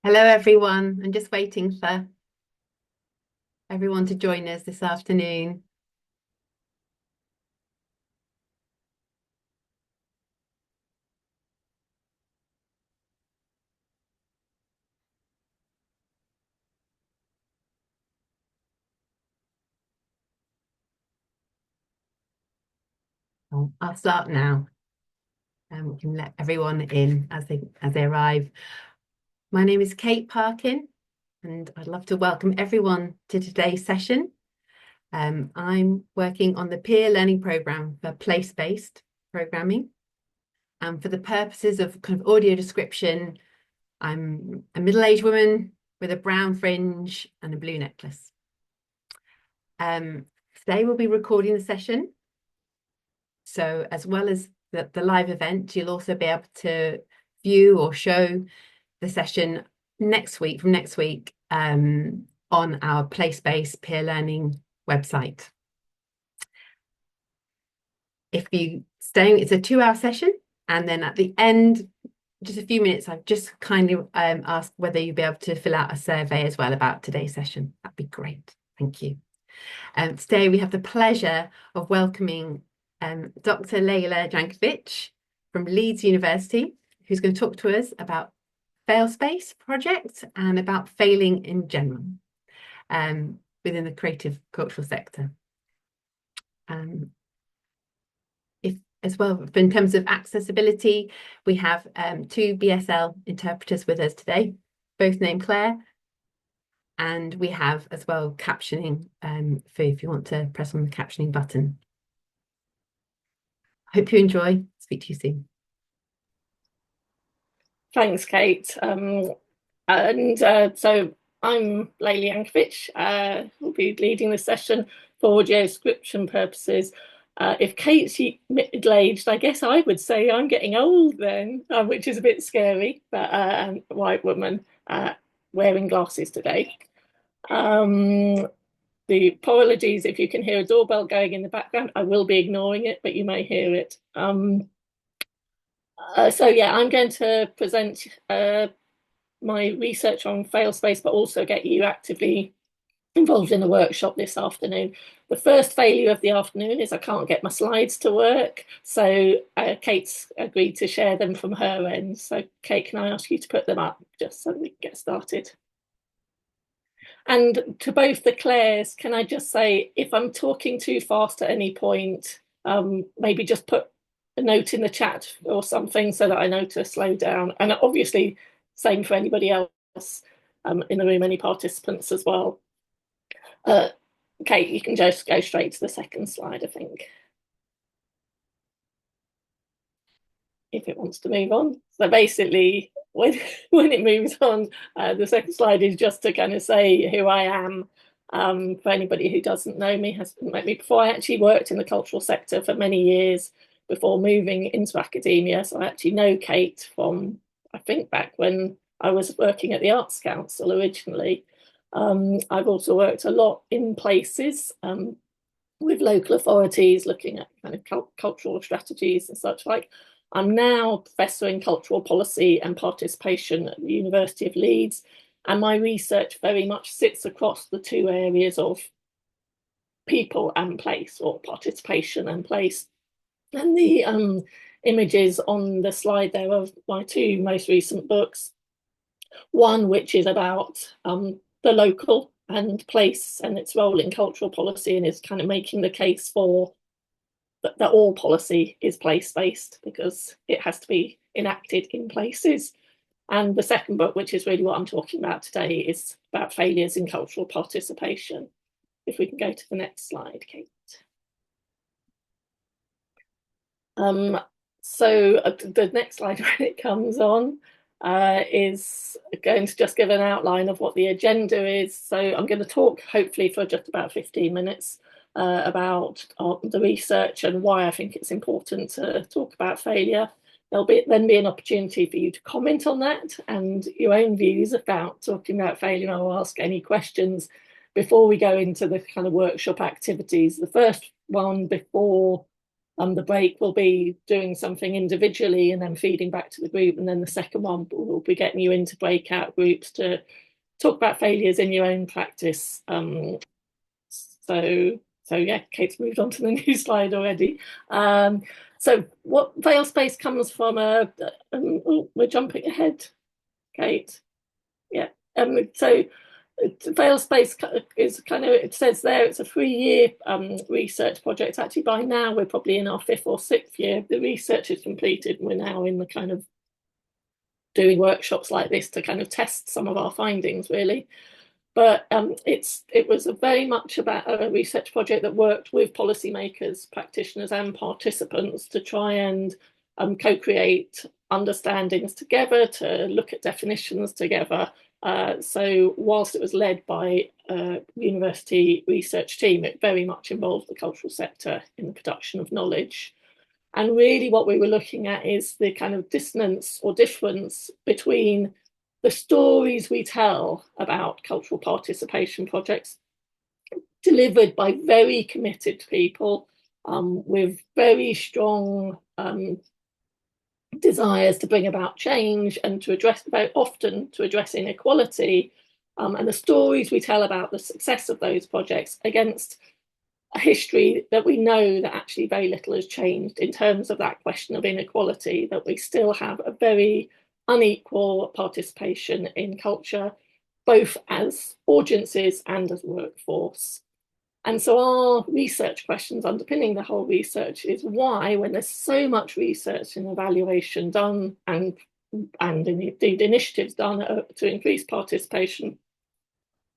Hello, everyone. I'm just waiting for everyone to join us this afternoon. I'll start now, and we can let everyone in as they arrive. My name is Kate Parkin, and I'd love to welcome everyone to today's session. I'm working on the peer learning program for place-based programming, and for the purposes of kind of audio description, I'm a middle-aged woman with a brown fringe and a blue necklace. Today we'll be recording the session. So as well as the live event, you'll also be able to view or show the session from next week on our place-based peer learning website. If you stay, it's a 2-hour session. And then at the end, just a few minutes, I've just kindly asked whether you'll be able to fill out a survey as well about today's session. That'd be great. Thank you. Today we have the pleasure of welcoming Dr. Leila Jancovich from Leeds University, who's going to talk to us about Failspace project and about failing in general within the creative cultural sector. If as well, in terms of accessibility, we have 2 BSL interpreters with us today, both named Claire. And we have as well captioning for if you want to press on the captioning button. Hope you enjoy. Speak to you soon. Thanks, Kate. So I'm Leila Jancovich. Will be leading the session for audio description purposes. If Kate's middle-aged, I guess I would say I'm getting old then, which is a bit scary, but I'm a white woman wearing glasses today. The apologies if you can hear a doorbell going in the background. I will be ignoring it, but you may hear it. I'm going to present my research on Failspace, but also get you actively involved in the workshop this afternoon. The first failure of the afternoon is I can't get my slides to work, so Kate's agreed to share them from her end. So Kate, can I ask you to put them up just so we can get started? And to both the Claires, can I just say, if I'm talking too fast at any point, maybe just put a note in the chat or something so that I know to slow down. And obviously, same for anybody else in the room, any participants as well. Kate, you can just go straight to the second slide, I think. If it wants to move on. So basically, when it moves on, the second slide is just to kind of say who I am. For anybody who doesn't know me, hasn't met me before, I actually worked in the cultural sector for many years before moving into academia. So I actually know Kate from, I think, back when I was working at the Arts Council originally. I've also worked a lot in places with local authorities looking at kind of cultural strategies and such like. I'm now Professor in Cultural Policy and Participation at the University of Leeds, and my research very much sits across the 2 areas of people and place, or participation and place. And the images on the slide there of my 2 most recent books, one which is about the local and place and its role in cultural policy, and is kind of making the case for that all policy is place-based because it has to be enacted in places. And the second book, which is really what I'm talking about today, is about failures in cultural participation. If we can go to the next slide, Kate. The next slide when it comes on is going to just give an outline of what the agenda is. So I'm going to talk hopefully for just about 15 minutes about the research and why I think it's important to talk about failure. There'll then be an opportunity for you to comment on that and your own views about talking about failure. I'll ask any questions before we go into the kind of workshop activities. The first one before The break will be doing something individually and then feeding back to the group. And then the second one will be getting you into breakout groups to talk about failures in your own practice. So yeah, Kate's moved on to the new slide already. So what Failspace comes from we're jumping ahead, Kate. Yeah. So Failspace is kind of, it says there, it's a 3-year research project. Actually, by now we're probably in our 5th or 6th year. The research is completed, and we're now in the kind of doing workshops like this to kind of test some of our findings, really. But it was very much about a research project that worked with policymakers, practitioners, and participants to try and co-create understandings together, to look at definitions together. So whilst it was led by a university research team, it very much involved the cultural sector in the production of knowledge. And really what we were looking at is the kind of dissonance or difference between the stories we tell about cultural participation projects delivered by very committed people with very strong desires to bring about change and to address, very often to address inequality, and the stories we tell about the success of those projects against a history that we know that actually very little has changed in terms of that question of inequality, that we still have a very unequal participation in culture, both as audiences and as workforce. And so our research questions underpinning the whole research is why, when there's so much research and evaluation done and indeed initiatives done to increase participation,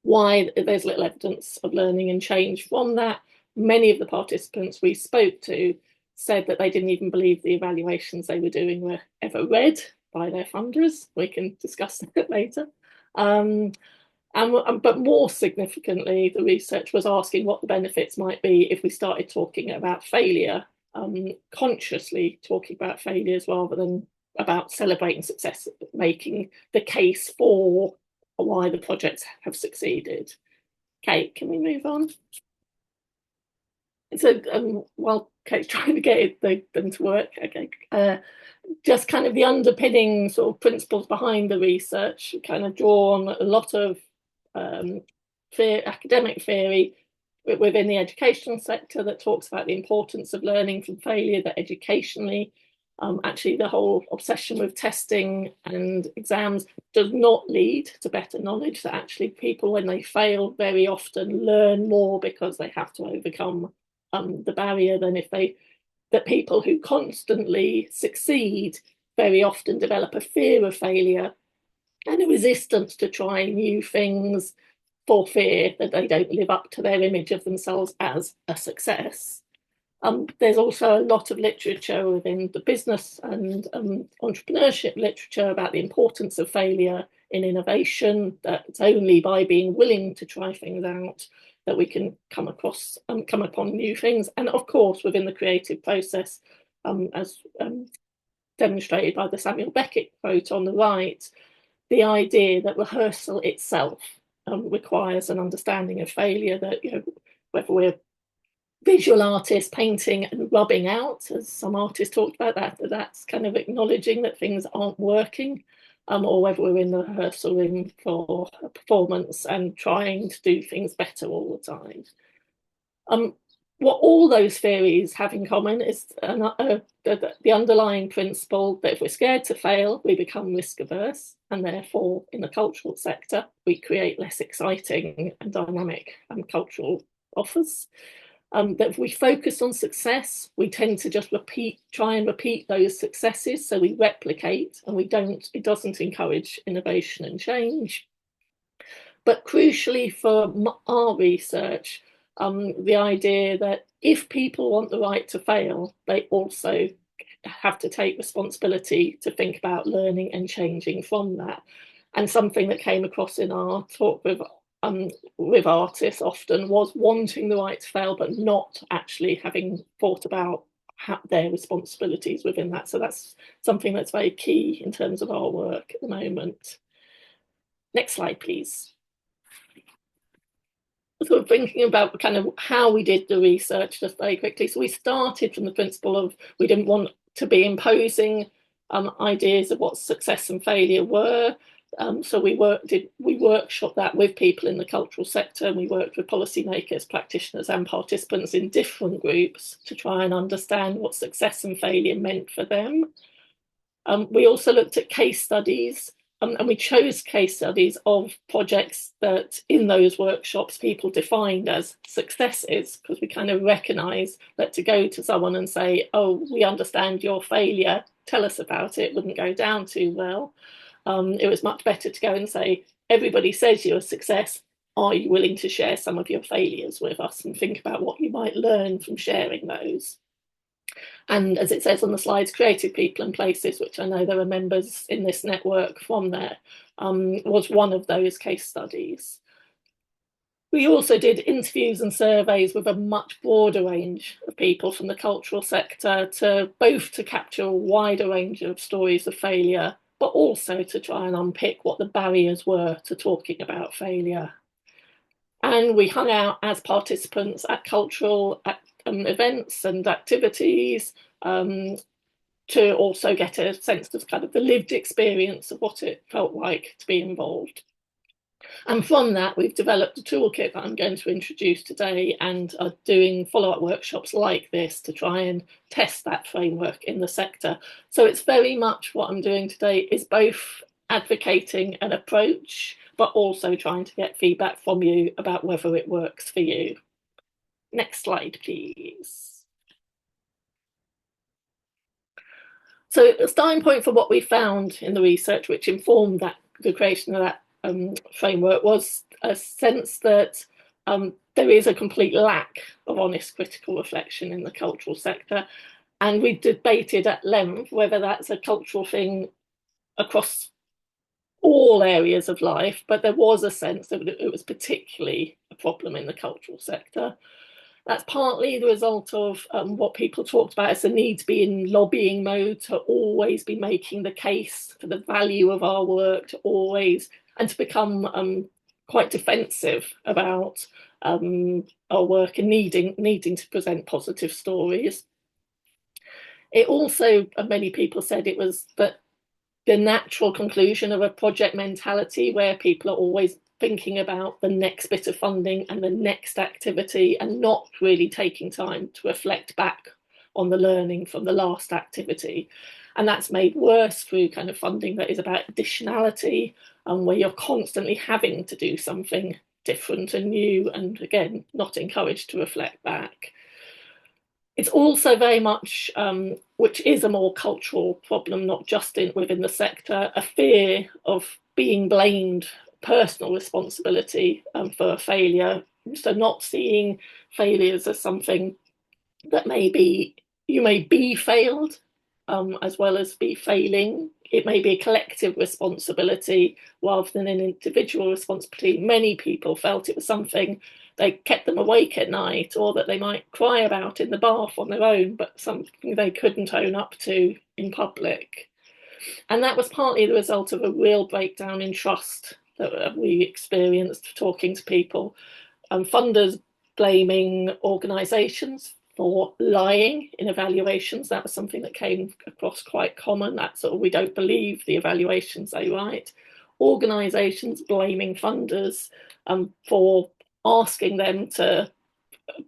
why there's little evidence of learning and change from that. Many of the participants we spoke to said that they didn't even believe the evaluations they were doing were ever read by their funders. We can discuss that later. But more significantly, the research was asking what the benefits might be if we started talking about failure, consciously talking about failures rather than about celebrating success, making the case for why the projects have succeeded. Kate, can we move on? So while Kate's trying to get them to work, okay, just kind of the underpinning sort of principles behind the research kind of draw on a lot of academic theory within the educational sector that talks about the importance of learning from failure, that educationally, actually the whole obsession with testing and exams does not lead to better knowledge, that actually people, when they fail, very often learn more because they have to overcome the barrier than if that people who constantly succeed very often develop a fear of failure and a resistance to trying new things for fear that they don't live up to their image of themselves as a success. There's also a lot of literature within the business and entrepreneurship literature about the importance of failure in innovation, that it's only by being willing to try things out that we can come upon new things. And of course, within the creative process, as demonstrated by the Samuel Beckett quote on the right, the idea that rehearsal itself requires an understanding of failure, that whether we're visual artists painting and rubbing out, as some artists talked about, that's kind of acknowledging that things aren't working, or whether we're in the rehearsal room for a performance and trying to do things better all the time. What all those theories have in common is the underlying principle that if we're scared to fail, we become risk averse, and therefore in the cultural sector, we create less exciting and dynamic cultural offers. That if we focus on success, we tend to just try and repeat those successes. So we replicate, and it doesn't encourage innovation and change. But crucially for our research, the idea that if people want the right to fail, they also have to take responsibility to think about learning and changing from that. And something that came across in our talk with artists often was wanting the right to fail, but not actually having thought about their responsibilities within that. So that's something that's very key in terms of our work at the moment. Next slide, please. sort of thinking about kind of how we did the research just very quickly. So we started from the principle of we didn't want to be imposing ideas of what success and failure were. So we workshopped that with people in the cultural sector, and we worked with policymakers, practitioners, and participants in different groups to try and understand what success and failure meant for them. We also looked at case studies, and we chose case studies of projects that in those workshops people defined as successes, because we kind of recognise that to go to someone and say, oh, we understand your failure, tell us about it, wouldn't go down too well. It was much better to go and say, everybody says you're a success. Are you willing to share some of your failures with us and think about what you might learn from sharing those? And as it says on the slides, creative people and places, which I know there are members in this network from there, was one of those case studies. We also did interviews and surveys with a much broader range of people from the cultural sector, to both to capture a wider range of stories of failure, but also to try and unpick what the barriers were to talking about failure. And we hung out as participants at cultural events and activities, to also get a sense of kind of the lived experience of what it felt like to be involved. And from that, we've developed a toolkit that I'm going to introduce today, and are doing follow-up workshops like this to try and test that framework in the sector. So it's very much what I'm doing today is both advocating an approach, but also trying to get feedback from you about whether it works for you. Next slide, please. So the starting point for what we found in the research, which informed the creation of that framework, was a sense that there is a complete lack of honest critical reflection in the cultural sector. And we debated at length whether that's a cultural thing across all areas of life, but there was a sense that it was particularly a problem in the cultural sector. That's partly the result of what people talked about as the need to be in lobbying mode, to always be making the case for the value of our work, to always, and to become quite defensive about our work and needing to present positive stories. It also, many people said it was that the natural conclusion of a project mentality, where people are always thinking about the next bit of funding and the next activity, and not really taking time to reflect back on the learning from the last activity. And that's made worse through kind of funding that is about additionality, and where you're constantly having to do something different and new, and again, not encouraged to reflect back. It's also very much, which is a more cultural problem, not just within the sector, a fear of being blamed, personal responsibility for a failure. So not seeing failures as something that maybe you may be failed, as well as be failing. It may be a collective responsibility rather than an individual responsibility. Many people felt it was something they kept them awake at night, or that they might cry about in the bath on their own, but something they couldn't own up to in public. And that was partly the result of a real breakdown in trust that we experienced talking to people. Funders blaming organisations for lying in evaluations. That was something that came across quite common. That sort of, we don't believe the evaluations they write. Organisations blaming funders for asking them to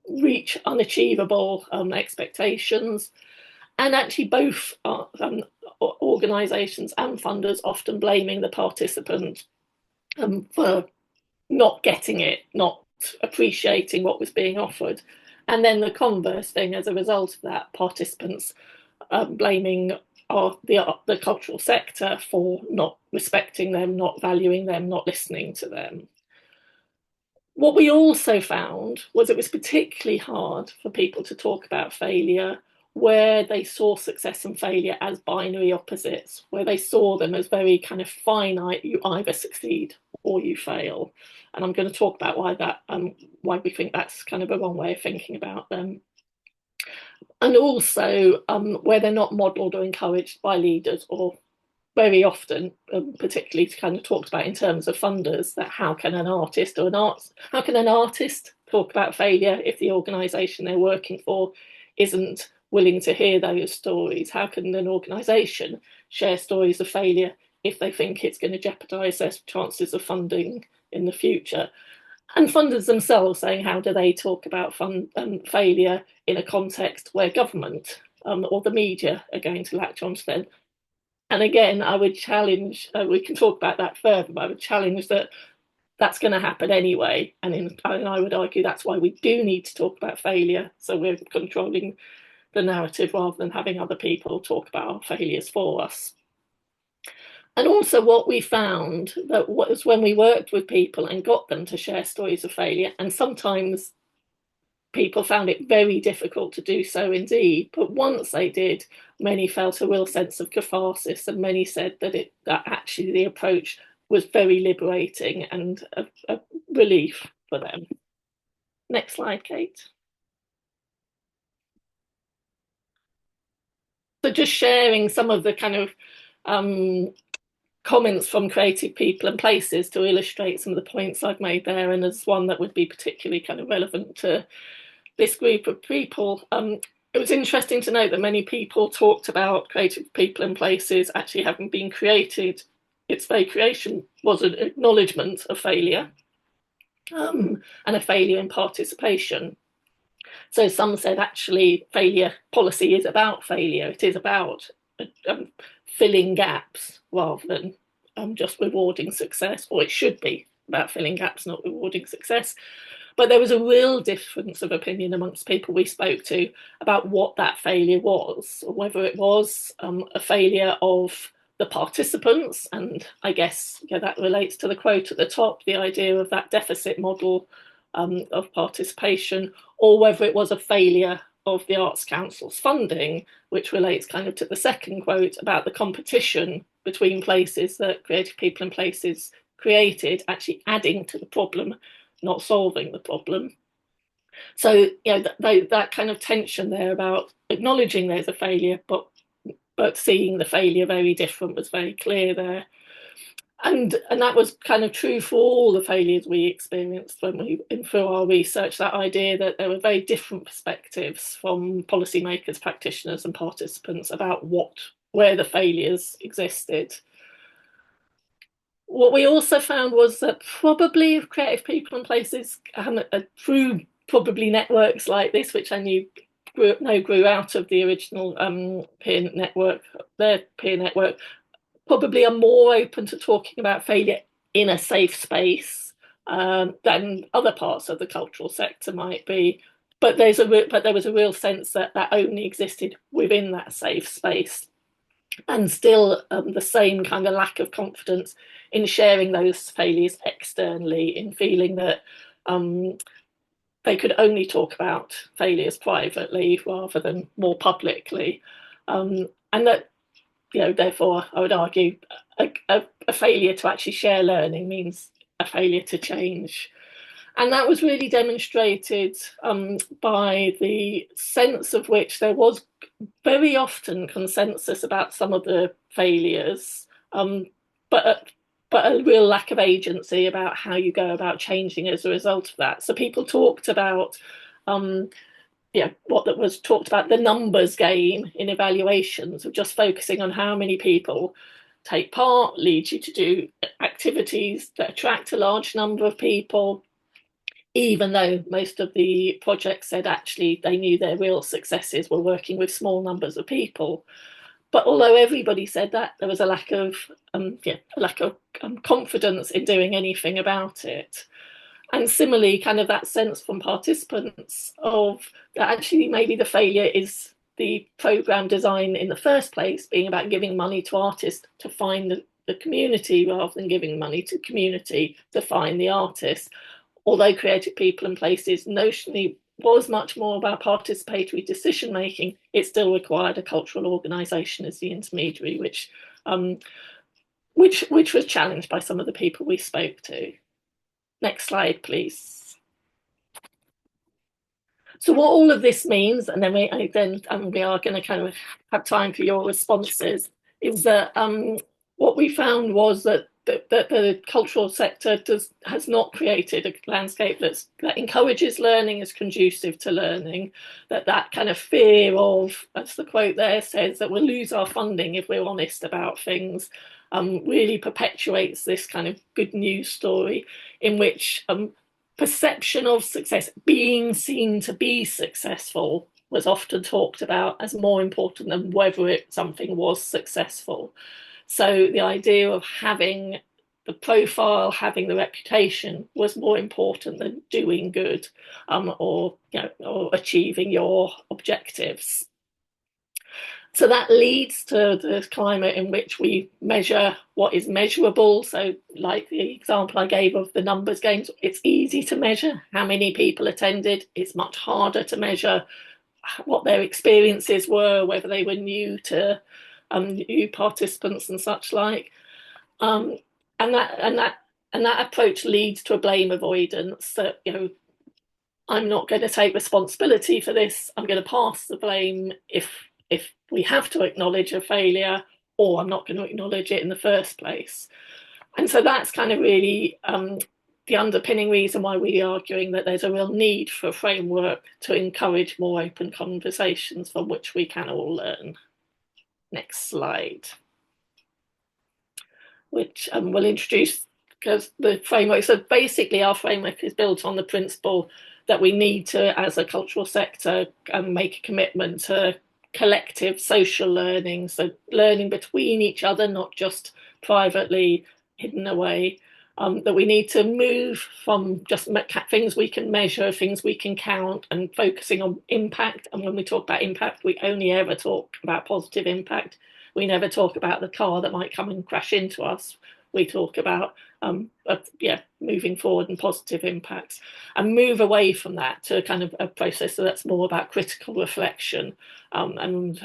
reach unachievable expectations. And actually both organisations and funders often blaming the participant for not getting it, not appreciating what was being offered. And then the converse thing, as a result of that, participants blaming the cultural sector for not respecting them, not valuing them, not listening to them. What we also found was it was particularly hard for people to talk about failure where they saw success and failure as binary opposites, where they saw them as very kind of finite. You either succeed or you fail. And I'm going to talk about why we think that's kind of a wrong way of thinking about them. And also where they're not modelled or encouraged by leaders or very often, particularly kind of talked about in terms of funders, that how can an artist talk about failure if the organisation they're working for isn't willing to hear those stories? How can an organisation share stories of failure if they think it's going to jeopardise their chances of funding in the future? And funders themselves saying, how do they talk about failure in a context where government or the media are going to latch onto them? And again, I would challenge, we can talk about that further, but I would challenge that that's going to happen anyway. And I would argue that's why we do need to talk about failure. So we're controlling the narrative rather than having other people talk about our failures for us. And also what we found that was when we worked with people and got them to share stories of failure, and sometimes people found it very difficult to do so indeed, but once they did, many felt a real sense of catharsis, and many said that actually the approach was very liberating and a relief for them. Next slide, Kate. So just sharing some of the kind of comments from creative people and places to illustrate some of the points I've made there, and as one that would be particularly kind of relevant to this group of people. It was interesting to note that many people talked about creative people and places actually having been created. Its very creation was an acknowledgement of failure and a failure in participation. So some said actually failure policy is about failure. It is about filling gaps rather than just rewarding success, or it should be about filling gaps, not rewarding success. But there was a real difference of opinion amongst people we spoke to about what that failure was, or whether it was a failure of the participants. And I guess that relates to the quote at the top, the idea of that deficit model of participation, or whether it was a failure of the Arts Council's funding, which relates kind of to the second quote about the competition between places that creative people and places created, actually adding to the problem, not solving the problem. So that kind of tension there about acknowledging there's a failure, but seeing the failure very different was very clear there. And that was kind of true for all the failures we experienced when we through our research, that idea that there were very different perspectives from policymakers, practitioners and participants about where the failures existed. What we also found was that probably creative people and places through probably networks like this, which I grew out of the original peer network, their peer network, probably are more open to talking about failure in a safe space than other parts of the cultural sector might be. But there was a real sense that only existed within that safe space, and still the same kind of lack of confidence in sharing those failures externally, in feeling that they could only talk about failures privately rather than more publicly, and that therefore I would argue a failure to actually share learning means a failure to change. And that was really demonstrated by the sense of which there was very often consensus about some of the failures, but a real lack of agency about how you go about changing as a result of that. So people talked about what that was talked about, the numbers game in evaluations, of just focusing on how many people take part leads you to do activities that attract a large number of people, even though most of the projects said actually they knew their real successes were working with small numbers of people. But although everybody said that, there was a lack of confidence in doing anything about it. And similarly, kind of that sense from participants of that actually maybe the failure is the programme design in the first place being about giving money to artists to find the community rather than giving money to community to find the artists. Although creative people and places notionally was much more about participatory decision making, it still required a cultural organisation as the intermediary, which was challenged by some of the people we spoke to. Next slide, please. So what all of this means, and then we are going to kind of have time for your responses, is that what we found was that the cultural sector has not created a landscape that encourages learning, is conducive to learning, that kind of fear of, as the quote there says, that we'll lose our funding if we're honest about things, really perpetuates this kind of good news story in which perception of success, being seen to be successful, was often talked about as more important than whether something was successful. So the idea of having the profile, having the reputation was more important than doing good, or achieving your objectives. So that leads to the climate in which we measure what is measurable. So, like the example I gave of the numbers games, it's easy to measure how many people attended. It's much harder to measure what their experiences were, whether they were new to new participants and such like. Um, and that approach leads to a blame avoidance. That I'm not going to take responsibility for this. I'm going to pass the blame if we have to acknowledge a failure, or I'm not going to acknowledge it in the first place. And so that's kind of really the underpinning reason why we're arguing that there's a real need for a framework to encourage more open conversations from which we can all learn. Next slide. Which we'll introduce because the framework. So basically, our framework is built on the principle that we need to, as a cultural sector, make a commitment to collective social learning, so learning between each other, not just privately hidden away. That we need to move from just things we can measure, things we can count, and focusing on impact. And when we talk about impact, we only ever talk about positive impact. We never talk about the car that might come and crash into us. We talk about moving forward and positive impacts, and move away from that to kind of a process that's more about critical reflection and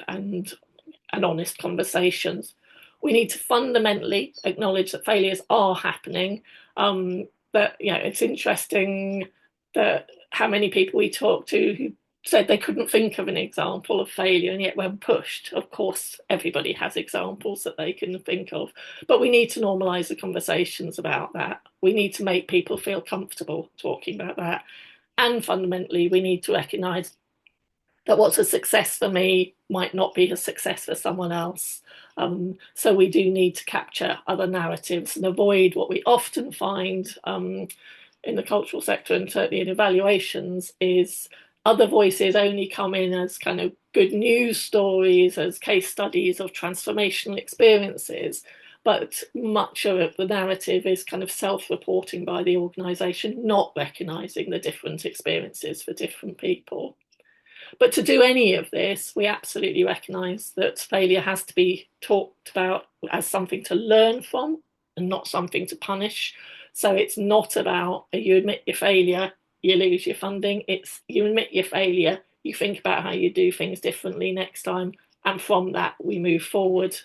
honest conversations. We need to fundamentally acknowledge that failures are happening. But it's interesting that how many people we talk to who said they couldn't think of an example of failure, and yet when pushed, of course, everybody has examples that they can think of. But we need to normalise the conversations about that. We need to make people feel comfortable talking about that. And fundamentally, we need to recognise that what's a success for me might not be a success for someone else. So we do need to capture other narratives and avoid what we often find in the cultural sector, and certainly in evaluations, is other voices only come in as kind of good news stories, as case studies of transformational experiences. But much of the narrative is kind of self-reporting by the organisation, not recognising the different experiences for different people. But to do any of this, we absolutely recognise that failure has to be talked about as something to learn from and not something to punish. So it's not about you admit your failure, you lose your funding. It's you admit your failure, you think about how you do things differently next time, and from that we move forward.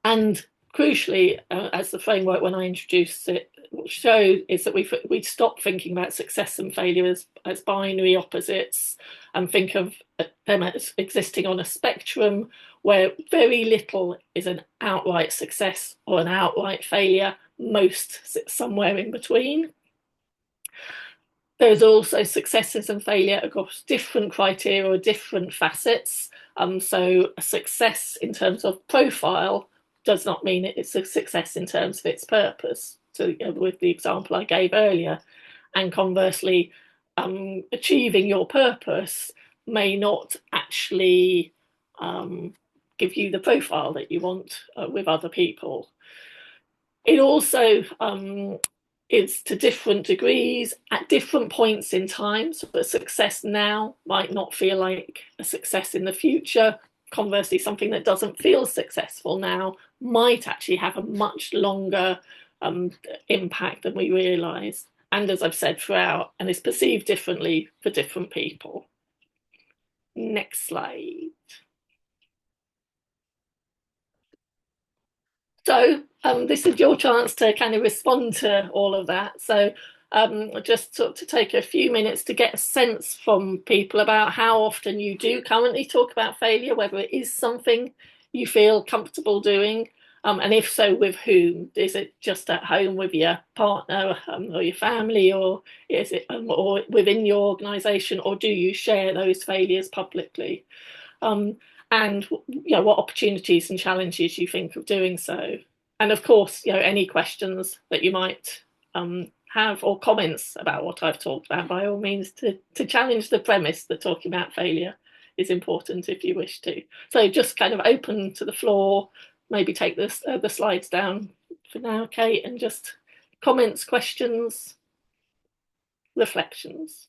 And crucially, as the framework when I introduced it showed, is that we stop thinking about success and failure as binary opposites, and think of them as existing on a spectrum where very little is an outright success or an outright failure. Most sit somewhere in between. There's also successes and failure across different criteria or different facets. So a success in terms of profile does not mean it's a success in terms of its purpose. So with the example I gave earlier, and conversely, achieving your purpose may not actually give you the profile that you want with other people. It also is to different degrees at different points in time. So a success now might not feel like a success in the future. Conversely, something that doesn't feel successful now might actually have a much longer impact than we realise. And as I've said throughout, and is perceived differently for different people. Next slide. So this is your chance to kind of respond to all of that. So just to take a few minutes to get a sense from people about how often you do currently talk about failure, whether it is something you feel comfortable doing? And if so, with whom? Is it just at home with your partner or your family, or is it or within your organisation, or do you share those failures publicly? Um, and what opportunities and challenges you think of doing so? And of course, any questions that you might have or comments about what I've talked about, by all means, to challenge the premise that talking about failure is important if you wish to. So just kind of open to the floor, maybe take the slides down for now, Kate, and just comments, questions, reflections.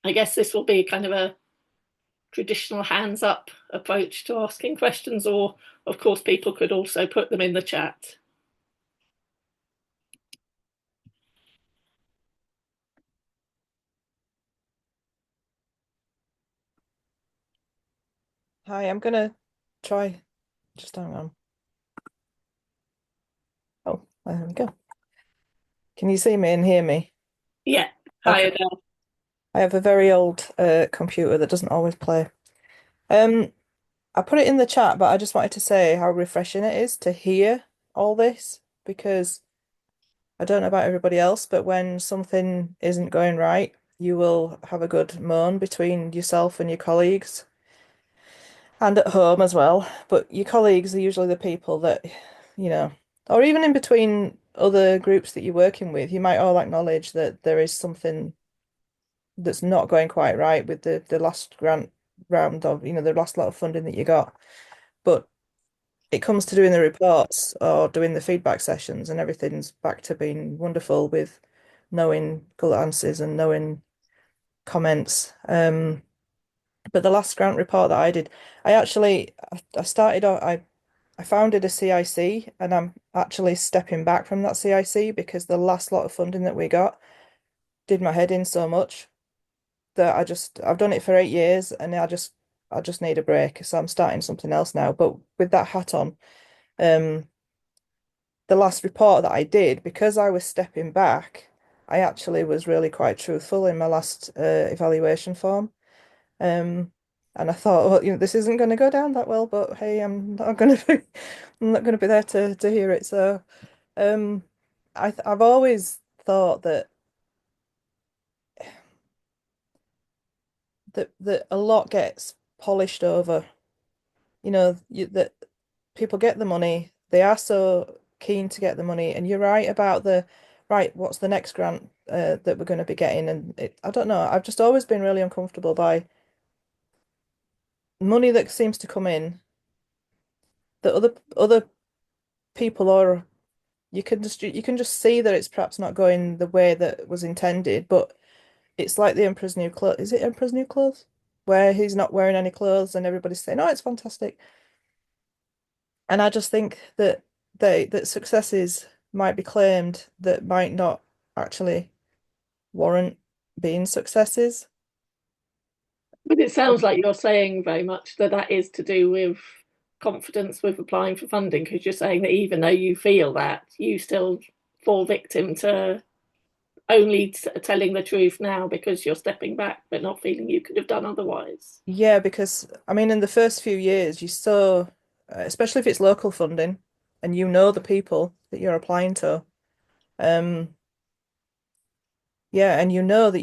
I guess this will be kind of a traditional hands up approach to asking questions, or of course, people could also put them in the chat. Hi, I'm gonna try. Just hang on. Oh, there we go. Can you see me and hear me? Yeah. Hi, Okay. Adele. I have a very old computer that doesn't always play. Um, I put it in the chat, but I just wanted to say how refreshing it is to hear all this because I don't know about everybody else, but when something isn't going right, you will have a good moan between yourself and your colleagues and at home as well. But your colleagues are usually the people that, you know, or even in between other groups that you're working with, you might all acknowledge that there is something that's not going quite right with the last grant round of, the last lot of funding that you got. But it comes to doing the reports or doing the feedback sessions and everything's back to being wonderful with knowing good answers and knowing comments. But the last grant report that I did, I started out, I founded a CIC and I'm actually stepping back from that CIC because the last lot of funding that we got did my head in so much that I've done it for 8 years and I just need a break. So I'm starting something else now. But with that hat on, um, the last report that I did, because I was stepping back, I actually was really quite truthful in my last evaluation form. Um, and I thought, well, this isn't going to go down that well, but hey, I'm not going to be there to hear it. So, um, I've always thought that a lot gets polished over. That people get the money, they are so keen to get the money, and you're right about right, what's the next grant that we're going to be getting? And I don't know, I've just always been really uncomfortable by money that seems to come in that other people or you can just see that it's perhaps not going the way that was intended, but it's like the Emperor's New Clothes. Is it Emperor's New Clothes? Where he's not wearing any clothes and everybody's saying, "Oh, it's fantastic." And I just think that that successes might be claimed that might not actually warrant being successes. But it sounds like you're saying very much that is to do with confidence with applying for funding, because you're saying that even though you feel that, you still fall victim to only telling the truth now because you're stepping back, but not feeling you could have done otherwise. Yeah, because I mean, in the first few years, especially if it's local funding and you know the people that you're applying to, um, yeah, and you know that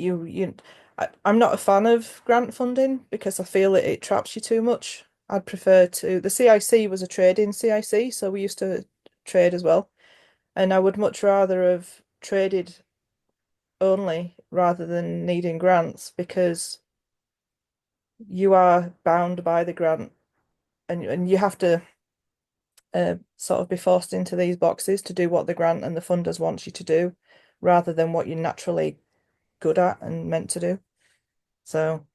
I'm not a fan of grant funding because I feel that it traps you too much. I'd prefer the CIC was a trading CIC, so we used to trade as well. And I would much rather have traded only rather than needing grants because you are bound by the grant and you have to sort of be forced into these boxes to do what the grant and the funders want you to do rather than what you're naturally good at and meant to do. So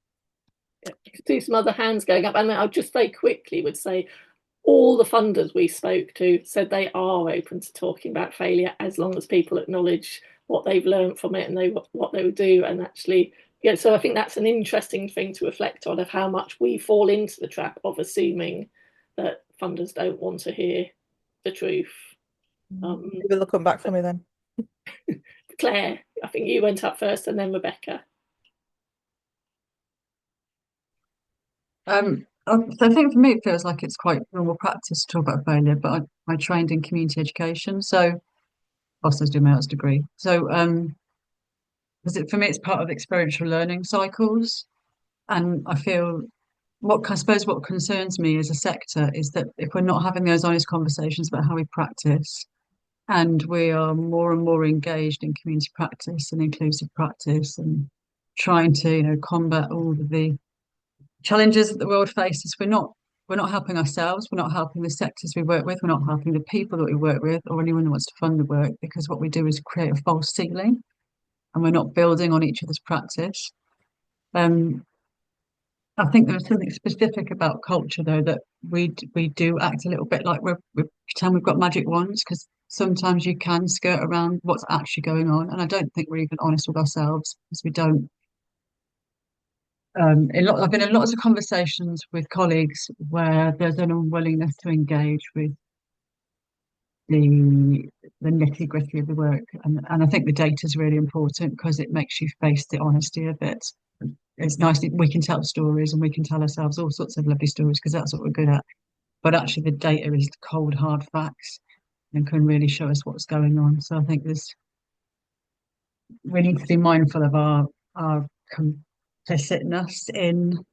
I could see some other hands going up, and I'll just very quickly would say all the funders we spoke to said they are open to talking about failure as long as people acknowledge what they've learned from it and what they would do. And actually, yeah, so I think that's an interesting thing to reflect on, of how much we fall into the trap of assuming that funders don't want to hear the truth. maybe they'll come back for me then. Claire, I think you went up first and then Rebecca. I think for me it feels like it's quite normal practice to talk about failure, but I trained in community education, so also doing my arts degree. So for me it's part of experiential learning cycles, and I feel I suppose what concerns me as a sector is that if we're not having those honest conversations about how we practice, and we are more and more engaged in community practice and inclusive practice and trying to, combat all of the challenges that the world faces, we're not helping ourselves, we're not helping the sectors we work with, we're not helping the people that we work with or anyone who wants to fund the work, because what we do is create a false ceiling and we're not building on each other's practice. Um, I think there's something specific about culture, though, that we do act a little bit like we pretend we've got magic wands, because sometimes you can skirt around what's actually going on, and I don't think we're even honest with ourselves because we don't. I've been in lots of conversations with colleagues where there's an unwillingness to engage with the the nitty gritty of the work, and I think the data is really important because it makes you face the honesty of it. It's nice that we can tell stories and we can tell ourselves all sorts of lovely stories because that's what we're good at. But actually, the data is cold, hard facts and can really show us what's going on. So I think we need to be mindful of our complicitness in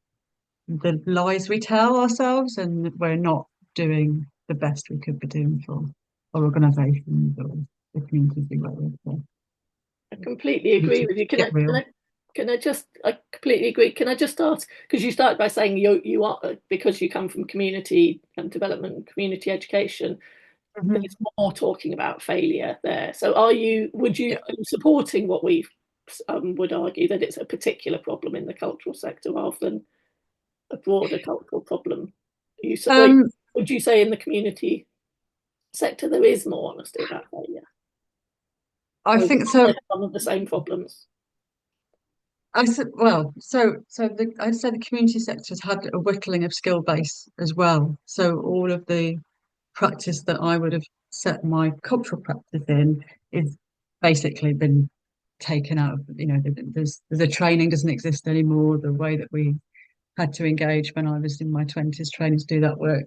the lies we tell ourselves, and that we're not doing the best we could be doing for our organisations or the communities we work with. So I completely agree with you. get real. I completely agree. Can I just ask, because you started by saying you are, because you come from community and development and community education, there's more talking about failure there. So are you supporting what we would argue that it's a particular problem in the cultural sector rather than a broader cultural problem? Would you say in the community sector there is more honesty about failure? I think so. Some of the same problems. I'd say the community sector has had a whittling of skill base as well. So all of the practice that I would have set my cultural practice in is basically been taken out of, the training doesn't exist anymore. The way that we had to engage when I was in my 20s training to do that work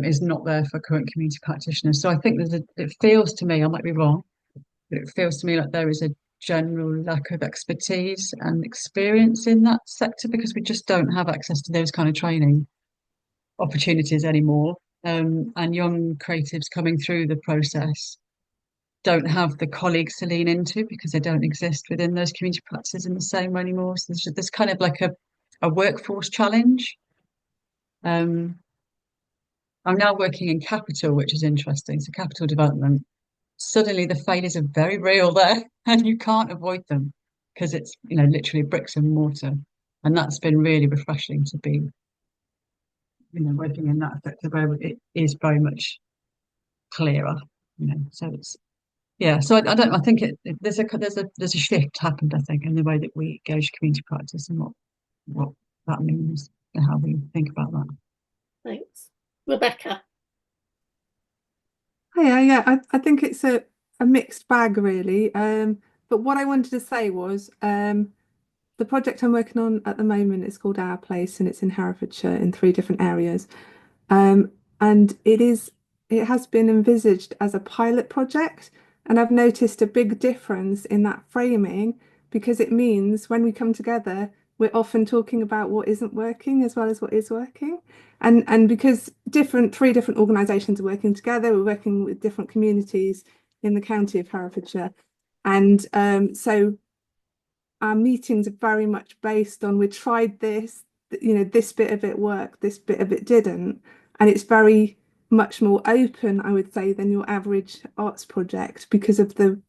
is not there for current community practitioners. So I think it feels to me, I might be wrong, but it feels to me like there is a general lack of expertise and experience in that sector because we just don't have access to those kind of training opportunities anymore. And young creatives coming through the process don't have the colleagues to lean into because they don't exist within those community practices in the same way anymore. So there's kind of like a workforce challenge. I'm now working in capital, which is interesting. So capital development. Suddenly the failures are very real there and you can't avoid them because it's, literally bricks and mortar. And that's been really refreshing to be, working in that sector where it is very much clearer, so it's, yeah. So I think there's a shift happened, I think, in the way that we gauge community practice and what that means and how we think about that. Thanks. Rebecca. I think it's a mixed bag really. But what I wanted to say was the project I'm working on at the moment is called Our Place and it's in Herefordshire in 3 different areas. And it has been envisaged as a pilot project, and I've noticed a big difference in that framing because it means when we come together, we're often talking about what isn't working as well as what is working. And because 3 different organisations are working together, we're working with different communities in the county of Herefordshire. And so our meetings are very much based on we tried this, this bit of it worked, this bit of it didn't. And it's very much more open, I would say, than your average arts project because of the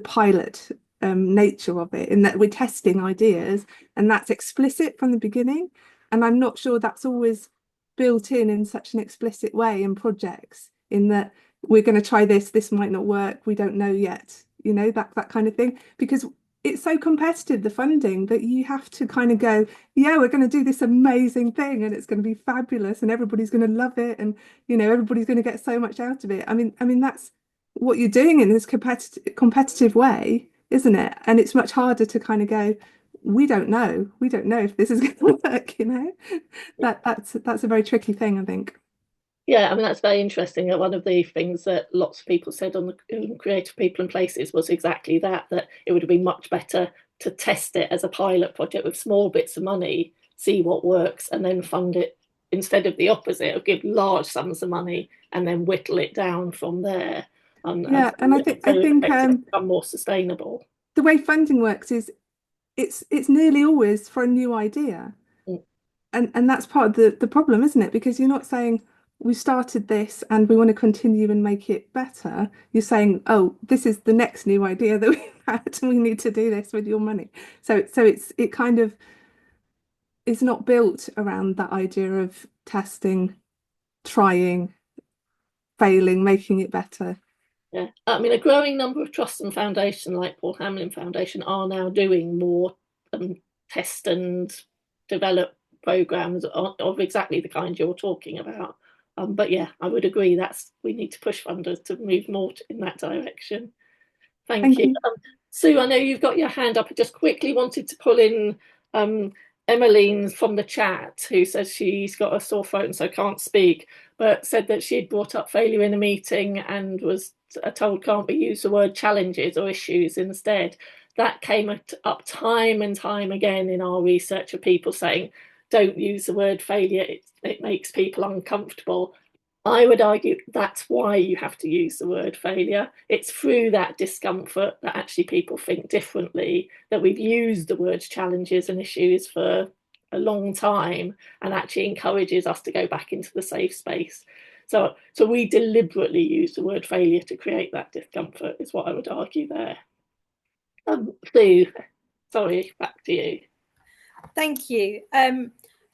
pilot nature of it, in that we're testing ideas and that's explicit from the beginning. And I'm not sure that's always built in such an explicit way in projects, in that we're going to try this might not work, we don't know yet, that kind of thing, because it's so competitive, the funding, that you have to kind of go, yeah, we're going to do this amazing thing and it's going to be fabulous and everybody's going to love it and everybody's going to get so much out of it. I mean that's what you're doing in this competitive way, isn't it? And it's much harder to kind of go, we don't know. We don't know if this is going to work, you know. That's a very tricky thing, I think. Yeah, I mean, that's very interesting. One of the things that lots of people said on the Creative People and Places was exactly that it would have been much better to test it as a pilot project with small bits of money, see what works, and then fund it instead of the opposite of give large sums of money and then whittle it down from there. Yeah, and I think become more sustainable. The way funding works is it's nearly always for a new idea. Mm. And that's part of the problem, isn't it? Because you're not saying we started this and we want to continue and make it better. You're saying, oh, this is the next new idea that we've had and we need to do this with your money. So it kind of is not built around that idea of testing, trying, failing, making it better. Yeah, I mean, a growing number of trusts and foundations like Paul Hamlin Foundation are now doing more test and develop programs of exactly the kind you're talking about. But yeah, I would agree we need to push funders to move more in that direction. Thank you. Sue, I know you've got your hand up. I just quickly wanted to pull in Emmeline from the chat, who says she's got a sore throat and so can't speak, but said that she'd brought up failure in a meeting and was told can't we use the word challenges or issues instead. That came up time and time again in our research of people saying, don't use the word failure, it makes people uncomfortable. I would argue that's why you have to use the word failure. It's through that discomfort that actually people think differently, that we've used the words challenges and issues for a long time, and actually encourages us to go back into the safe space. So we deliberately use the word failure to create that discomfort, is what I would argue there. Sue, sorry, back to you. Thank you.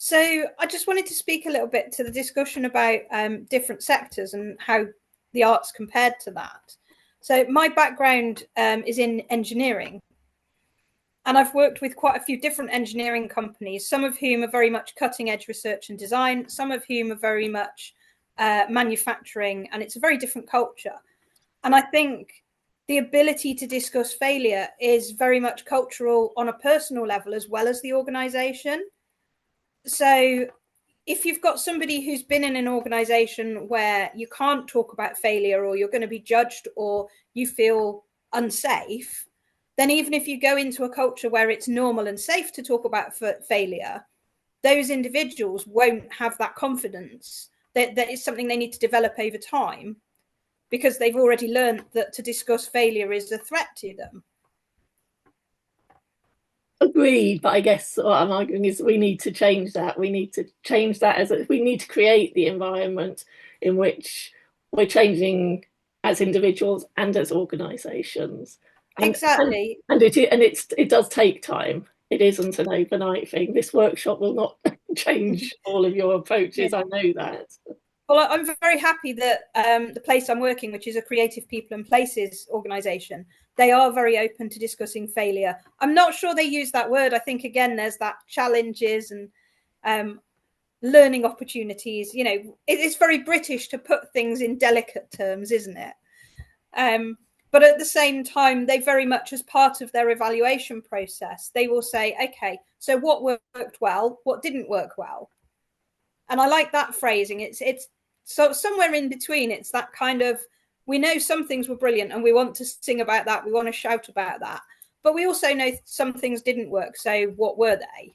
So I just wanted to speak a little bit to the discussion about different sectors and how the arts compared to that. So my background is in engineering, and I've worked with quite a few different engineering companies, some of whom are very much cutting edge research and design, some of whom are very much manufacturing, and it's a very different culture. And I think the ability to discuss failure is very much cultural on a personal level as well as the organization. So if you've got somebody who's been in an organization where you can't talk about failure, or you're going to be judged, or you feel unsafe, then even if you go into a culture where it's normal and safe to talk about failure, those individuals won't have that confidence that is something they need to develop over time, because they've already learned that to discuss failure is a threat to them. Agreed, but I guess what I'm arguing is we need to change that. We need to change that we need to create the environment in which we're changing as individuals and as organisations. Exactly. And it does take time. It isn't an overnight thing. This workshop will not change all of your approaches. I know that. Well, I'm very happy that the place I'm working, which is a Creative People and Places organisation, they are very open to discussing failure. I'm not sure they use that word. I think, again, there's that challenges and learning opportunities. You know, it's very British to put things in delicate terms, isn't it? But at the same time, they very much, as part of their evaluation process, they will say, okay, so what worked well, what didn't work well? And I like that phrasing. It's so somewhere in between. It's that kind of, we know some things were brilliant and we want to sing about that. We want to shout about that. But we also know some things didn't work. So what were they?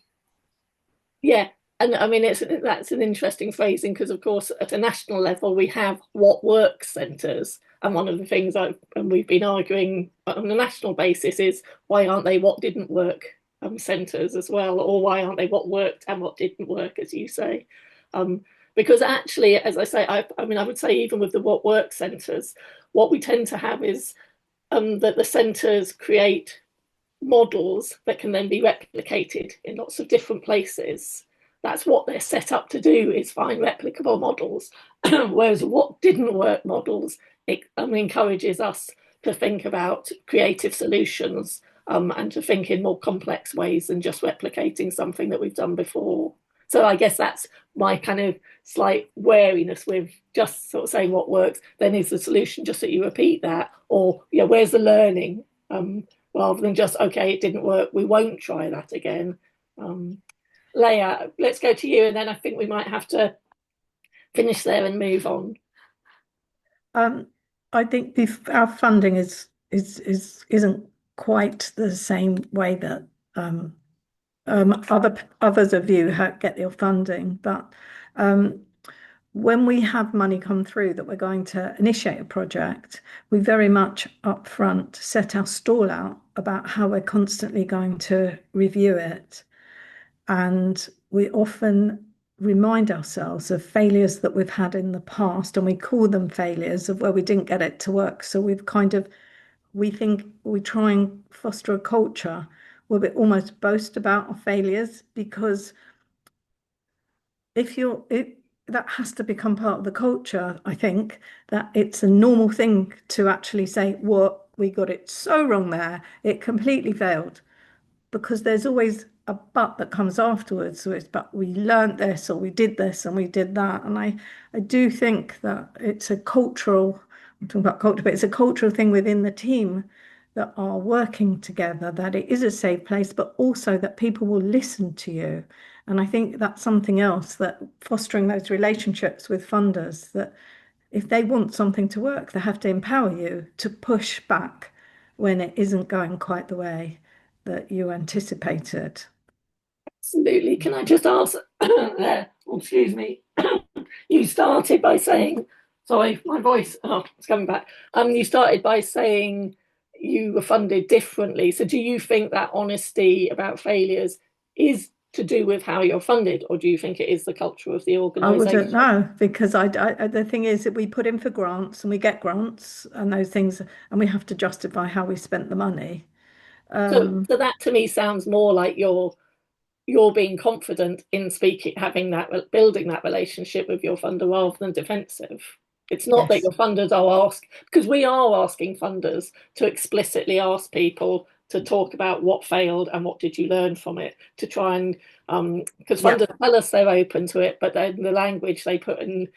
Yeah. And I mean, that's an interesting phrasing, because, of course, at a national level, we have what works centres. And one of the things we've been arguing on a national basis is, why aren't they what didn't work centres as well? Or why aren't they what worked and what didn't work, as you say? Because actually, as I say, I would say even with the what works centres, what we tend to have is that the centres create models that can then be replicated in lots of different places. That's what they're set up to do, is find replicable models. Whereas what didn't work models, it encourages us to think about creative solutions and to think in more complex ways than just replicating something that we've done before. So I guess that's my kind of slight wariness with just sort of saying what works. Then is the solution just that you repeat that? Or, where's the learning? rather than just, okay, it didn't work, we won't try that again. Leila, let's go to you, and then I think we might have to finish there and move on. I think our funding isn't quite the same way that others of you get your funding, but when we have money come through that we're going to initiate a project, we very much upfront set our stall out about how we're constantly going to review it. And we often remind ourselves of failures that we've had in the past, and we call them failures of where we didn't get it to work. So we think we try and foster a culture where we almost boast about our failures, because that has to become part of the culture. I think that it's a normal thing to actually say, what, we got it so wrong there, it completely failed, because there's always a but that comes afterwards. So it's, but we learned this, or we did this and we did that. And I do think that it's a cultural, I'm talking about culture, but it's a cultural thing within the team that are working together, that it is a safe place, but also that people will listen to you. And I think that's something else, that fostering those relationships with funders, that if they want something to work, they have to empower you to push back when it isn't going quite the way that you anticipated. Absolutely. Can I just ask there? Oh, excuse me. You started by saying, sorry, my voice, it's coming back. You started by saying you were funded differently. So do you think that honesty about failures is to do with how you're funded, or do you think it is the culture of the organisation? I wouldn't know, because the thing is that we put in for grants and we get grants and those things, and we have to justify how we spent the money. So that to me sounds more like you're being confident in speaking, building that relationship with your funder rather than defensive. It's not that your funders are because we are asking funders to explicitly ask people to talk about what failed and what did you learn from it, to try and because funders tell us they're open to it, but then the language they put in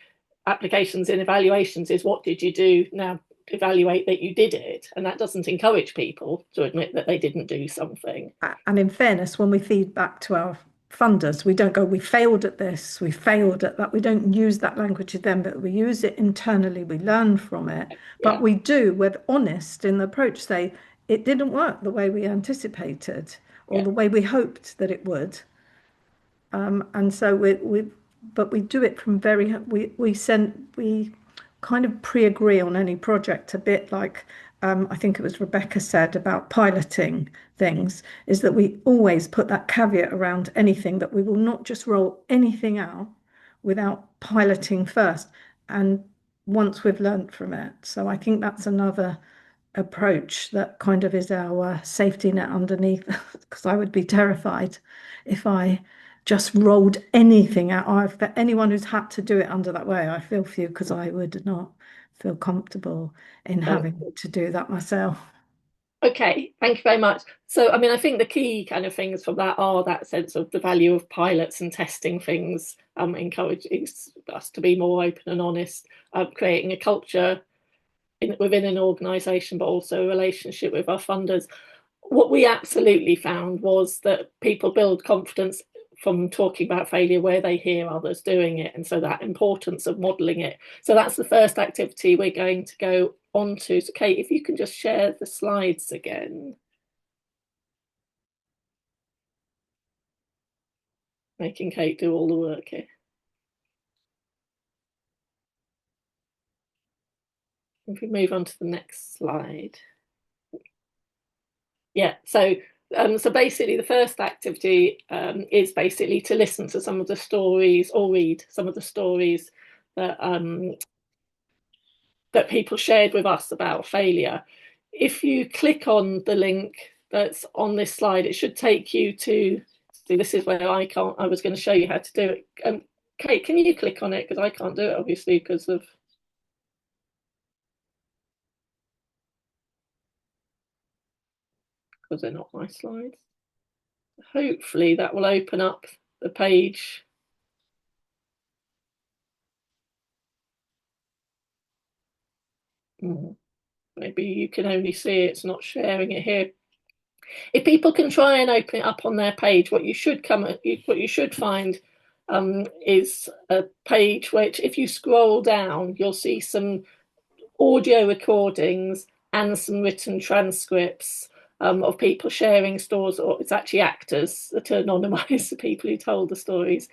applications and evaluations is, what did you do? Now evaluate that you did it, and that doesn't encourage people to admit that they didn't do something. And in fairness, when we feed back to our funders, we don't go, we failed at this, we failed at that. We don't use that language to them, but we use it internally, we learn from it. But we're honest in the approach, say it didn't work the way we anticipated, or the way we hoped that it would. And so we do it from we kind of pre-agree on any project, a bit like I think it was Rebecca said about piloting things, is that we always put that caveat around anything, that we will not just roll anything out without piloting first, and once we've learned from it. So I think that's another approach that kind of is our safety net underneath, because I would be terrified if I just rolled anything out. For anyone who's had to do it under that way, I feel for you, because I would not feel comfortable in having to do that myself. Okay, thank you very much. So, I mean, I think the key kind of things from that are that sense of the value of pilots and testing things, encouraging us to be more open and honest, creating a culture within an organisation, but also a relationship with our funders. What we absolutely found was that people build confidence from talking about failure where they hear others doing it, and so that importance of modelling it. So that's the first activity we're going to go on to. So Kate, if you can just share the slides again. Making Kate do all the work here. If we move on to the next slide. Yeah, so basically the first activity is basically to listen to some of the stories, or read some of the stories that that people shared with us about failure. If you click on the link that's on this slide, it should take you to, see, this is where I was going to show you how to do it. Kate, can you click on it? Because I can't do it, obviously, because they're not my slides. Hopefully that will open up the page. Maybe you can only see it, it's not sharing it here. If people can try and open it up on their page, what you should find is a page which, if you scroll down, you'll see some audio recordings and some written transcripts of people sharing stories, or it's actually actors that are anonymised, the people who told the stories,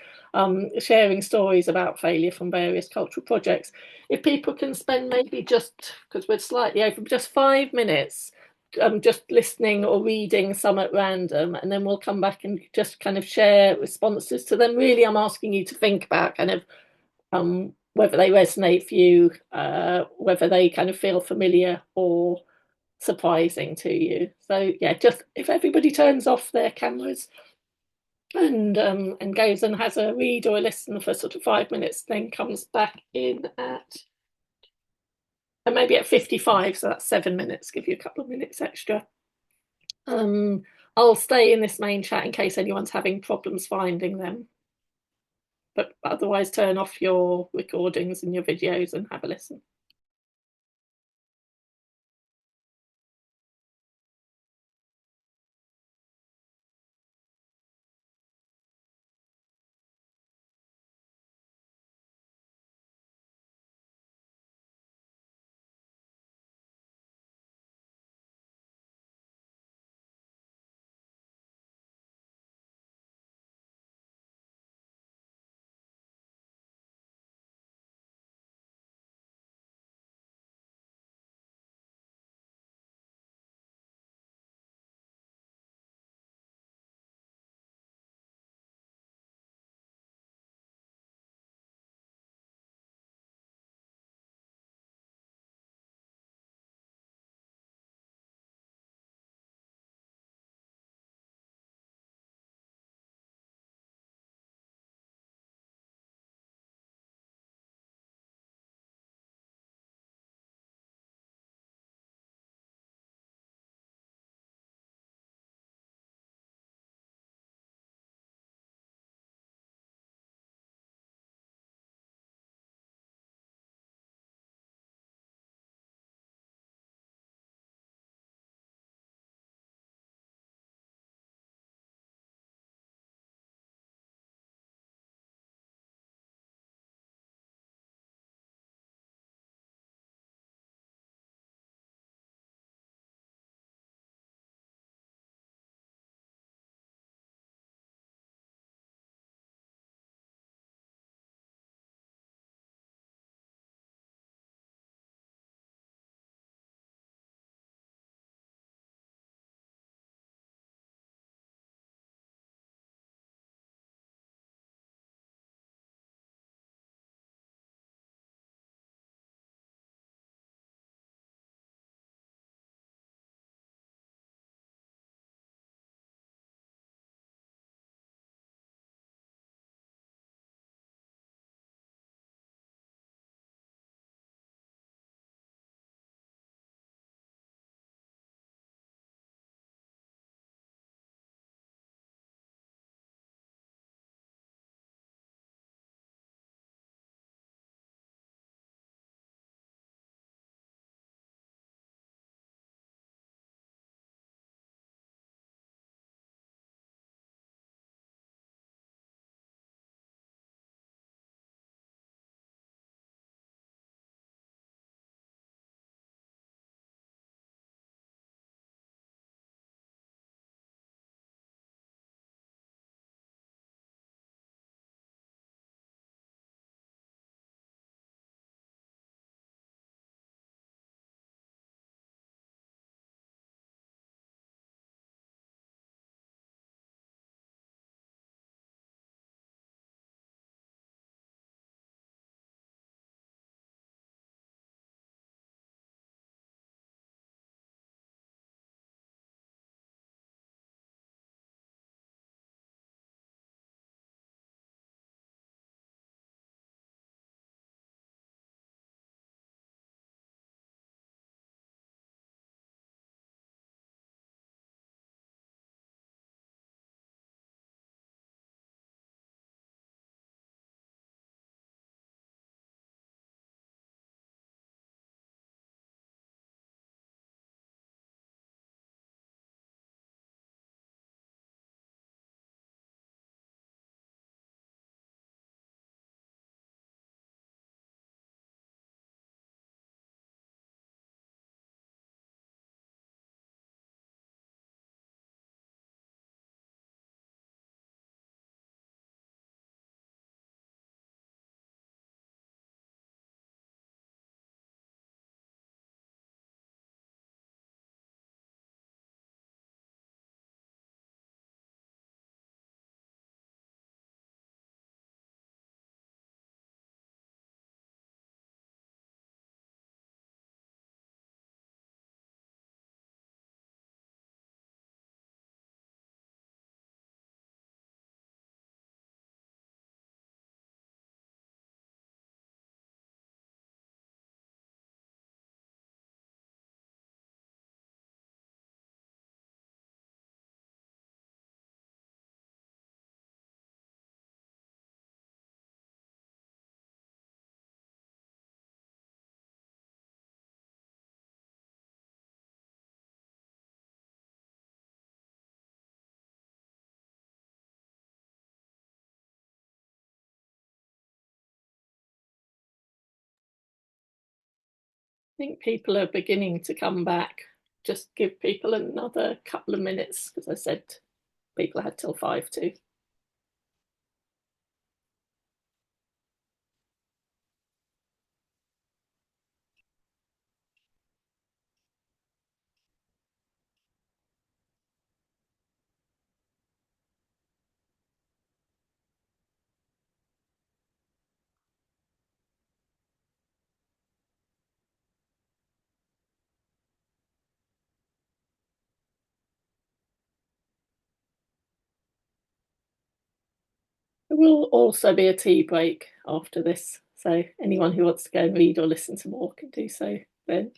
sharing stories about failure from various cultural projects. If people can spend maybe just, because we're slightly over, just 5 minutes just listening or reading some at random, and then we'll come back and just kind of share responses to them. Really, I'm asking you to think about kind of whether they resonate for you, whether they kind of feel familiar or surprising to you. So yeah, just if everybody turns off their cameras and goes and has a read or a listen for sort of 5 minutes, then comes back in at and maybe at 55, so that's 7 minutes, give you a couple of minutes extra. I'll stay in this main chat in case anyone's having problems finding them. But otherwise, turn off your recordings and your videos and have a listen. think people are beginning to come back. Just give people another couple of minutes, because I said people had till 5 to. There will also be a tea break after this, so anyone who wants to go and read or listen to more can do so then,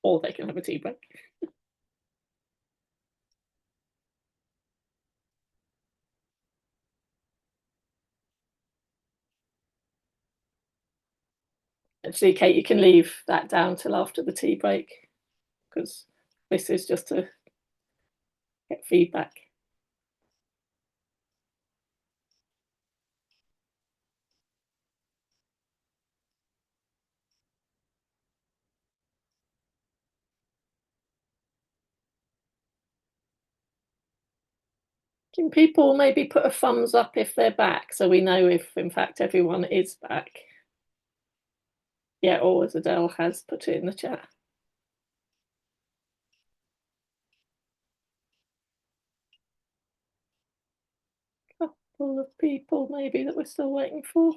or they can have a tea break. Actually, Kate, you can leave that down till after the tea break, because this is just to get feedback. Can people maybe put a thumbs up if they're back, so we know if in fact everyone is back? Yeah, or as Adele has put it in the chat. Couple of people maybe that we're still waiting for.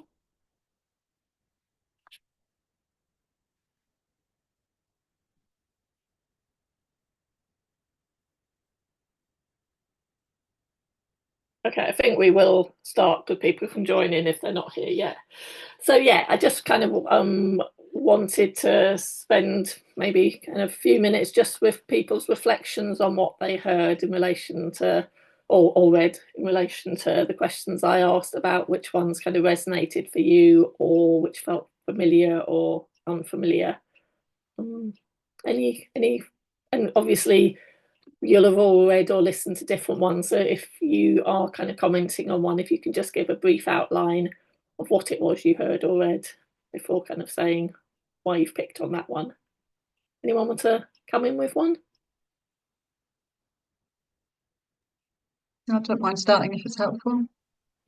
Okay, I think we will start, because people can join in if they're not here yet. So yeah, I just kind of wanted to spend maybe kind of a few minutes just with people's reflections on what they heard in relation to, or read in relation to the questions I asked, about which ones kind of resonated for you, or which felt familiar or unfamiliar. Any, and obviously you'll have all read or listened to different ones. So if you are kind of commenting on one, if you can just give a brief outline of what it was you heard or read before kind of saying why you've picked on that one. Anyone want to come in with one? I don't mind starting if it's helpful.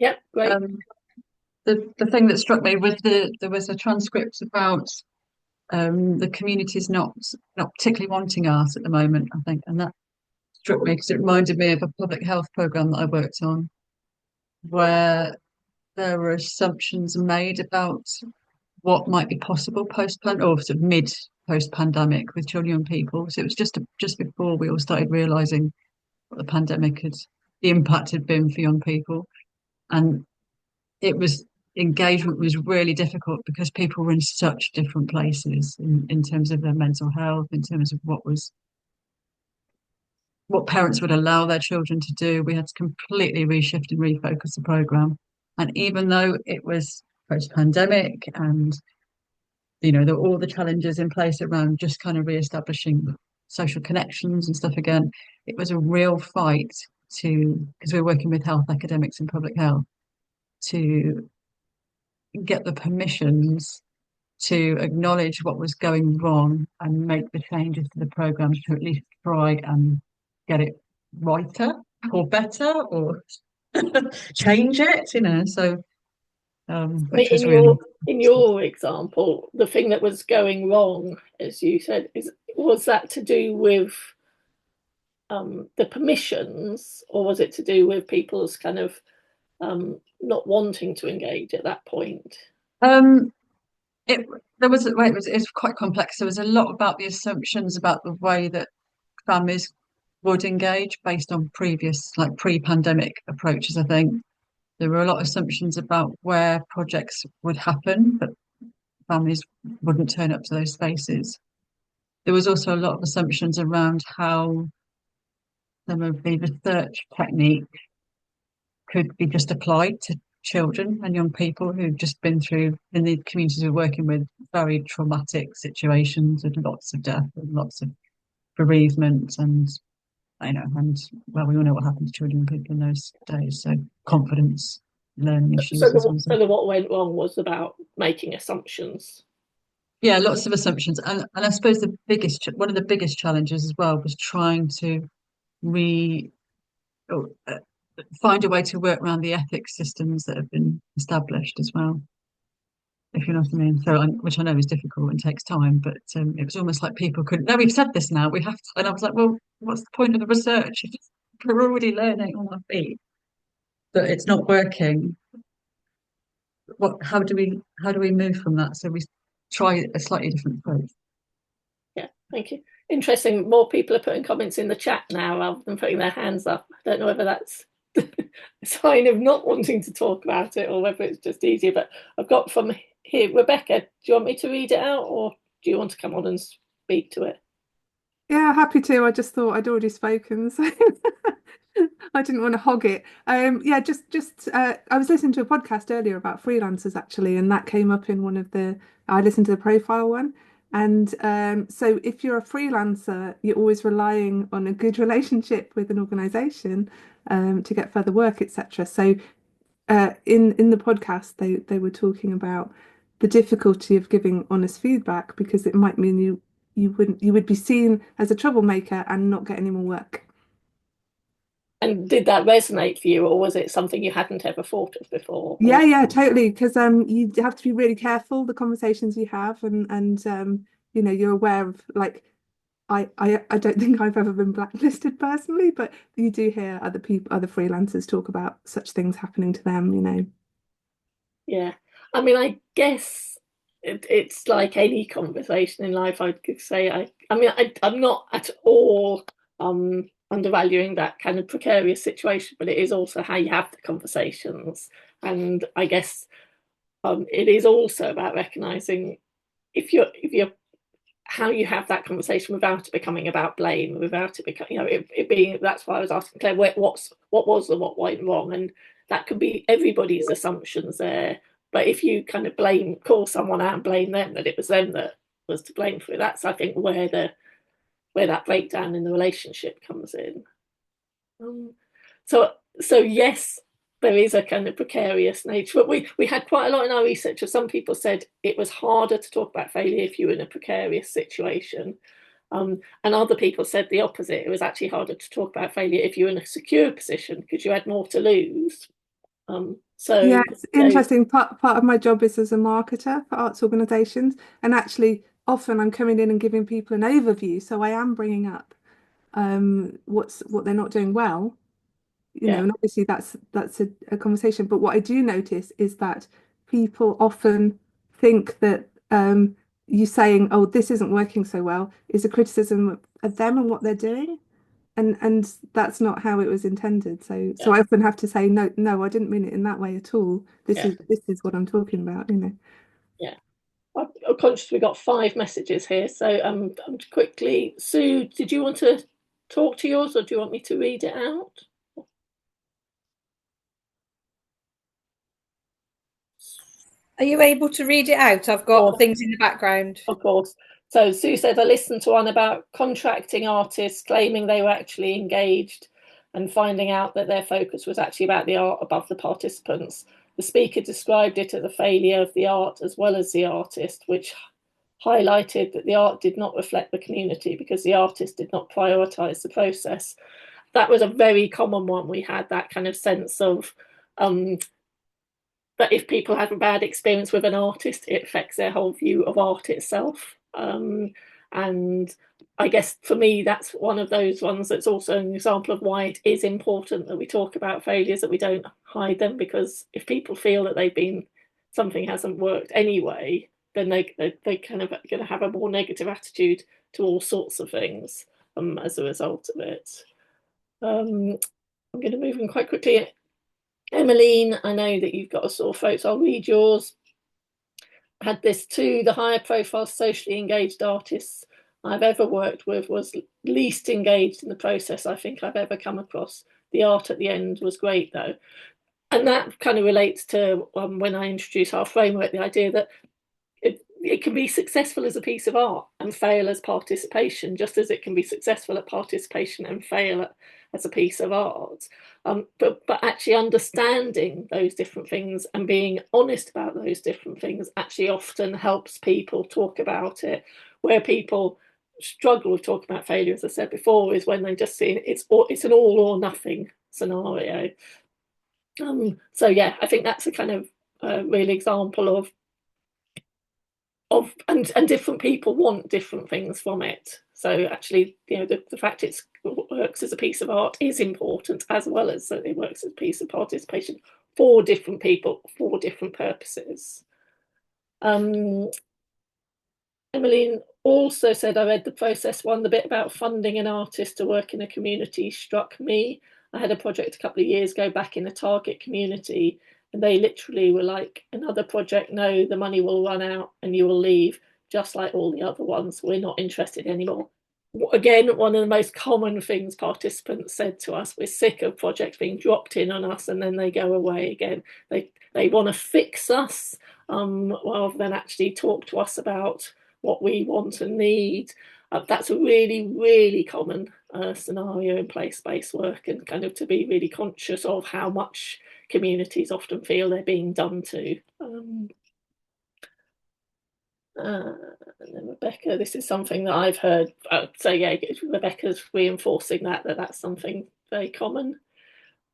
Yep, great. The thing that struck me was there was a transcript about the community's not particularly wanting art at the moment, I think, and that struck me because it reminded me of a public health program that I worked on, where there were assumptions made about what might be possible or sort of mid post pandemic with children and people. So it was just before we all started realizing what the impact had been for young people, and engagement was really difficult because people were in such different places in terms of their mental health, in terms of what parents would allow their children to do. We had to completely reshift and refocus the program. And even though it was post-pandemic and there were all the challenges in place around just kind of re-establishing social connections and stuff again, it was a real fight because we're working with health academics and public health, to get the permissions to acknowledge what was going wrong and make the changes to the program to at least try and get it righter or better or change it, So, which was really in your example, the thing that was going wrong, as you said, was that to do with the permissions, or was it to do with people's kind of not wanting to engage at that point? It was quite complex. There was a lot about the assumptions about the way that families would engage based on previous, like pre-pandemic approaches. I think there were a lot of assumptions about where projects would happen, but families wouldn't turn up to those spaces. There was also a lot of assumptions around how some of the research technique could be just applied to children and young people who've just been through, in the communities we're working with, very traumatic situations with lots of death and lots of bereavement, and well, we all know what happened to children and people in those days. So confidence, learning issues. So what went wrong was about making assumptions. yeah, lots of assumptions, and I suppose one of the biggest challenges as well was trying to re oh, find a way to work around the ethics systems that have been established as well, if you know what I mean. So, which I know is difficult and takes time, but it was almost like people couldn't. No, we've said this now. We have to, and I was like, well, what's the point of the research? We're already learning on our feet, but it's not working. How do we move from that? So we try a slightly different approach. Yeah, thank you. Interesting. More people are putting comments in the chat now rather than putting their hands up. I don't know whether that's a sign of not wanting to talk about it or whether it's just easier. But I've got from here, Rebecca, do you want me to read it out or do you want to come on and speak to it? Yeah, happy to. I just thought I'd already spoken, so I didn't want to hog it. Yeah, just I was listening to a podcast earlier about freelancers actually, and that came up in one of the I listened to the profile one. And so if you're a freelancer, you're always relying on a good relationship with an organization to get further work, etc. So in the podcast, they were talking about the difficulty of giving honest feedback because it might mean you would be seen as a troublemaker and not get any more work. And did that resonate for you, or was it something you hadn't ever thought of before? Yeah, totally. Because you have to be really careful the conversations you have, and you know, you're aware of like I don't think I've ever been blacklisted personally, but you do hear other freelancers talk about such things happening to them, you know. Yeah, I mean, I guess it's like any conversation in life. I could say, I'm not at all undervaluing that kind of precarious situation, but it is also how you have the conversations. And I guess it is also about recognizing if you're how you have that conversation without it becoming about blame, without it becoming, you know, it being. That's why I was asking Claire, what was the what went wrong, and that could be everybody's assumptions there. But if you kind of call someone out and blame them, that it was them that was to blame for it, that's I think where that breakdown in the relationship comes in. So yes, there is a kind of precarious nature, but we had quite a lot in our research of some people said it was harder to talk about failure if you were in a precarious situation. And other people said the opposite. It was actually harder to talk about failure if you were in a secure position because you had more to lose. So yeah, it's interesting. Part of my job is as a marketer for arts organisations, and actually often I'm coming in and giving people an overview. So I am bringing up what they're not doing well, you know, and obviously that's a conversation. But what I do notice is that people often think that you saying, "Oh, this isn't working so well," is a criticism of them and what they're doing. And that's not how it was intended. So I often have to say, no, I didn't mean it in that way at all. This is what I'm talking about, you know. Yeah. I'm conscious we got 5 messages here. So quickly, Sue, did you want to talk to yours or do you want me to read it out? Are you able to read it out? I've got things in the background. Of course. So Sue said, I listened to one about contracting artists claiming they were actually engaged and finding out that their focus was actually about the art above the participants. The speaker described it as a failure of the art as well as the artist, which highlighted that the art did not reflect the community because the artist did not prioritise the process. That was a very common one. We had that kind of sense of that if people have a bad experience with an artist, it affects their whole view of art itself. And I guess for me, that's one of those ones that's also an example of why it is important that we talk about failures, that we don't hide them, because if people feel that something hasn't worked anyway, then they kind of going to have a more negative attitude to all sorts of things as a result of it. I'm going to move on quite quickly. Emmeline, I know that you've got a sore throat, so I'll read yours. Had this too. The higher profile socially engaged artists I've ever worked with was least engaged in the process I think I've ever come across. The art at the end was great though. And that kind of relates to when I introduce our framework, the idea that it can be successful as a piece of art and fail as participation, just as it can be successful at participation and fail as a piece of art. But actually understanding those different things and being honest about those different things actually often helps people talk about it. Where people struggle with talking about failure, as I said before, is when they just see it's an all or nothing scenario. So yeah, I think that's a kind of real example of and different people want different things from it. So actually, you know, the fact it works as a piece of art is important, as well as that it works as a piece of participation for different people for different purposes. Emmeline also said, I read the process one, the bit about funding an artist to work in a community struck me. I had a project a couple of years ago back in a target community, and they literally were like, another project, no, the money will run out and you will leave, just like all the other ones. We're not interested anymore. Again, one of the most common things participants said to us, we're sick of projects being dropped in on us and then they go away again. They want to fix us rather than actually talk to us about what we want and need. That's a really, really common scenario in place-based work, and kind of to be really conscious of how much communities often feel they're being done to. And then Rebecca, this is something that I've heard. So yeah, Rebecca's reinforcing that's something very common.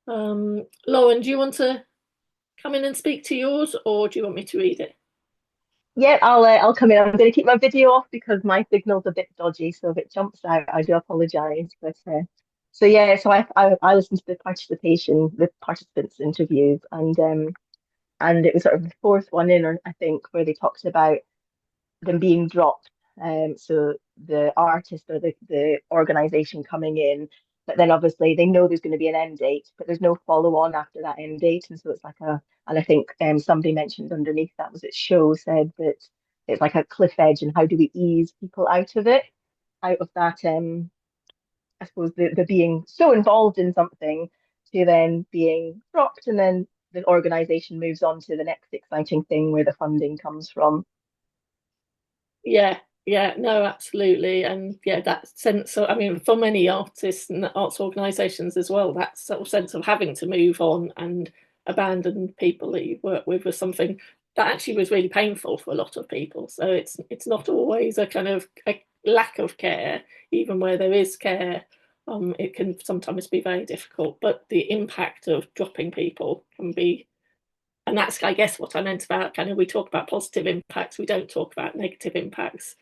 Lauren, do you want to come in and speak to yours, or do you want me to read it? Yeah, I'll come in. I'm going to keep my video off because my signal's a bit dodgy, so if it jumps out, I do apologize. But so yeah, so I listened to the participants' interviews, and it was sort of the fourth one in, or I think, where they talked about them being dropped. So the artist or the organization coming in, but then obviously they know there's going to be an end date, but there's no follow on after that end date, and so it's like and I think somebody mentioned underneath that was it show said that it's like a cliff edge, and how do we ease people out of it, out of that I suppose the being so involved in something to then being dropped, and then the organization moves on to the next exciting thing where the funding comes from. Yeah, no, absolutely. And yeah, that sense of, I mean, for many artists and arts organisations as well, that sort of sense of having to move on and abandon people that you work with was something that actually was really painful for a lot of people. So it's not always a kind of a lack of care, even where there is care. It can sometimes be very difficult, but the impact of dropping people can be, and that's, I guess, what I meant about kind of, we talk about positive impacts, we don't talk about negative impacts.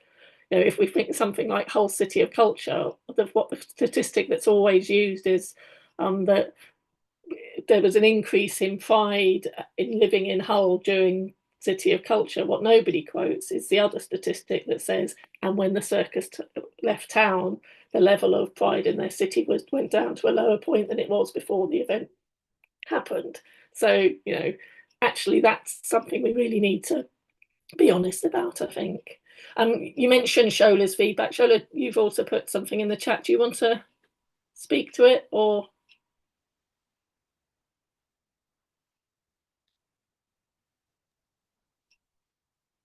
You know, if we think something like Hull City of Culture, what the statistic that's always used is that there was an increase in pride in living in Hull during City of Culture. What nobody quotes is the other statistic that says, and when the circus left town, the level of pride in their city went down to a lower point than it was before the event happened. So, you know, actually that's something we really need to be honest about, I think. You mentioned Shola's feedback. Shola, you've also put something in the chat. Do you want to speak to it, or?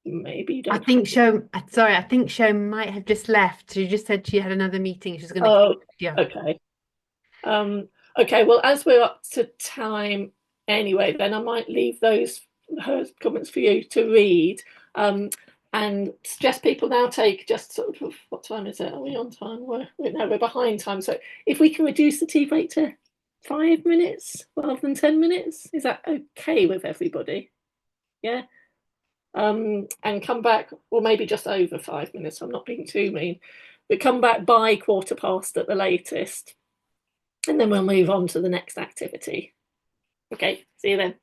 Maybe you don't. I think Sho might have just left. She just said she had another meeting. She's going to. Oh, yeah. Okay. Okay, well, as we're up to time anyway, then I might leave her comments for you to read. And suggest people now take just sort of, what time is it? Are we on time? We're behind time. So if we can reduce the tea break to 5 minutes rather than 10 minutes, is that okay with everybody? Yeah. And come back, or maybe just over 5 minutes. I'm not being too mean, but come back by 1:15 at the latest, and then we'll move on to the next activity. Okay, see you then.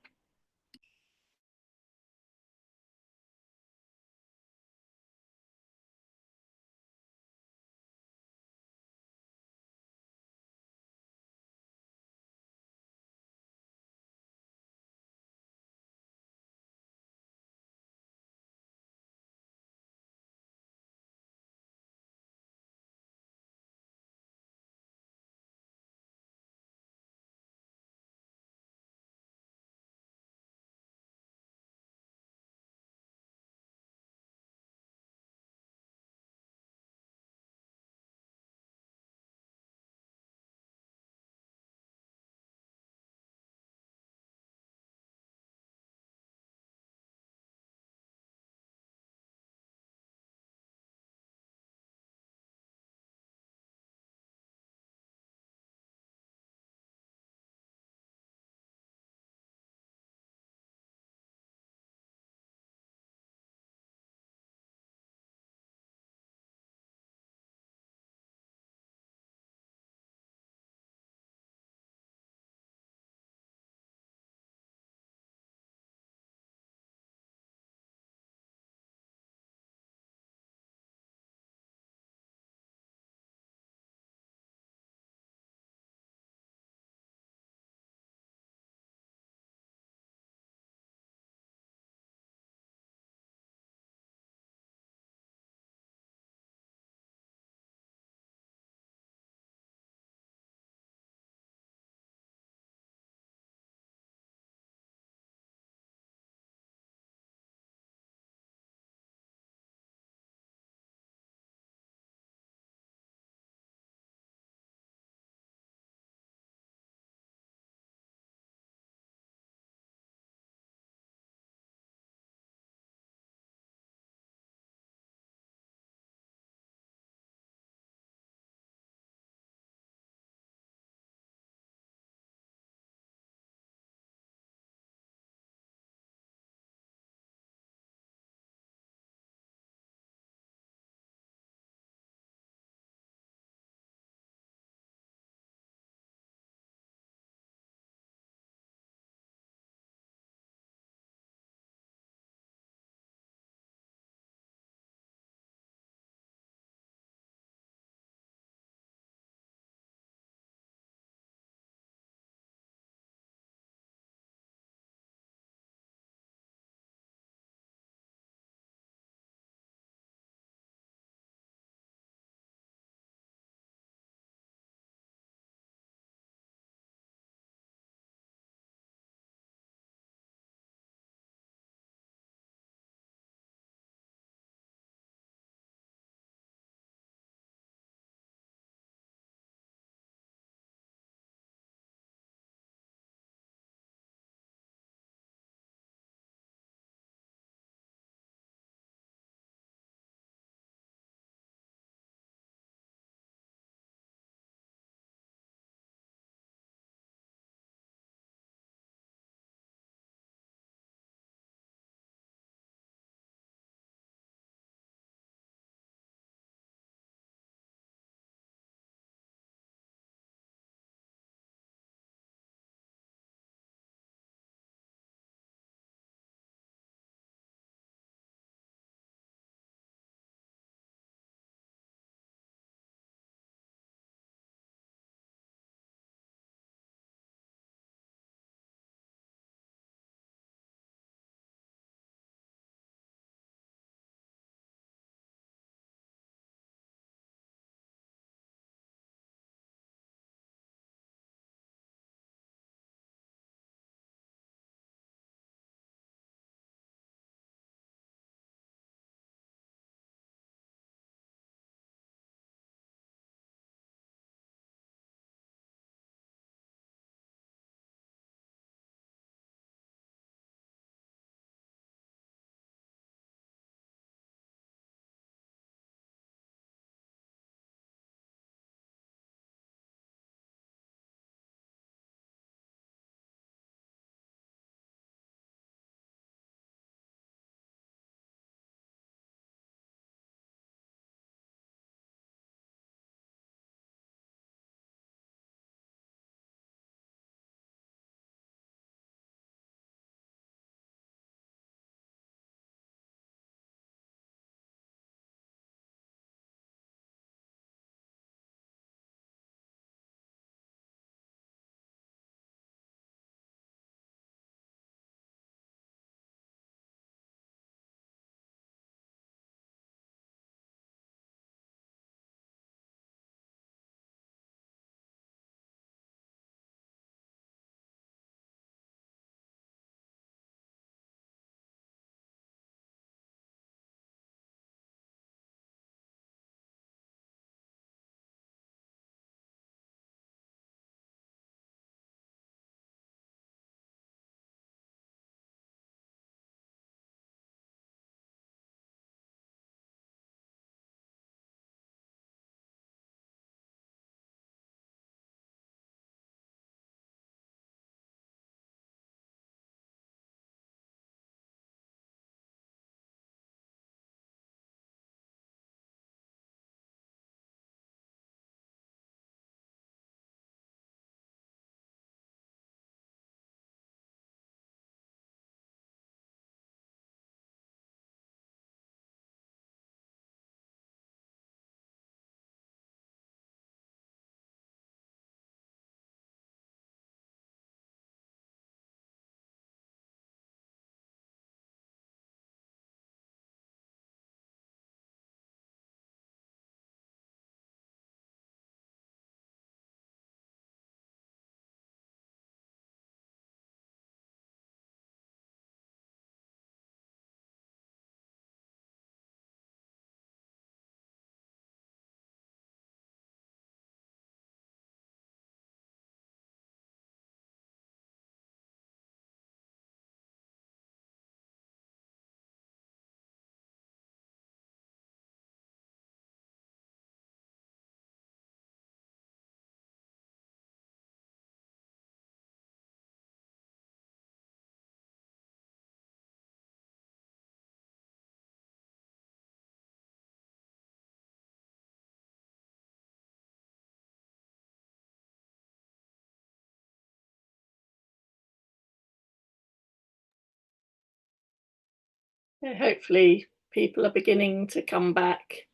hopefully people are beginning to come back.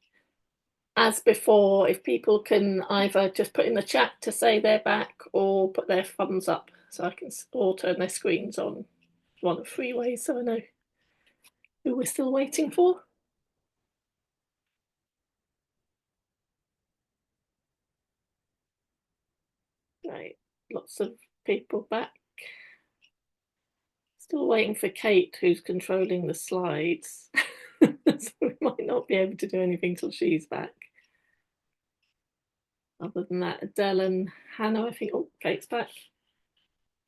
As before, if people can either just put in the chat to say they're back or put their thumbs up so I can all turn their screens on. One of 3 ways, so I know who we're still waiting for. Right, lots of people back. Still waiting for Kate, who's controlling the slides. So we might not be able to do anything till she's back. Other than that, Adele and Hannah, I think, oh, Kate's back.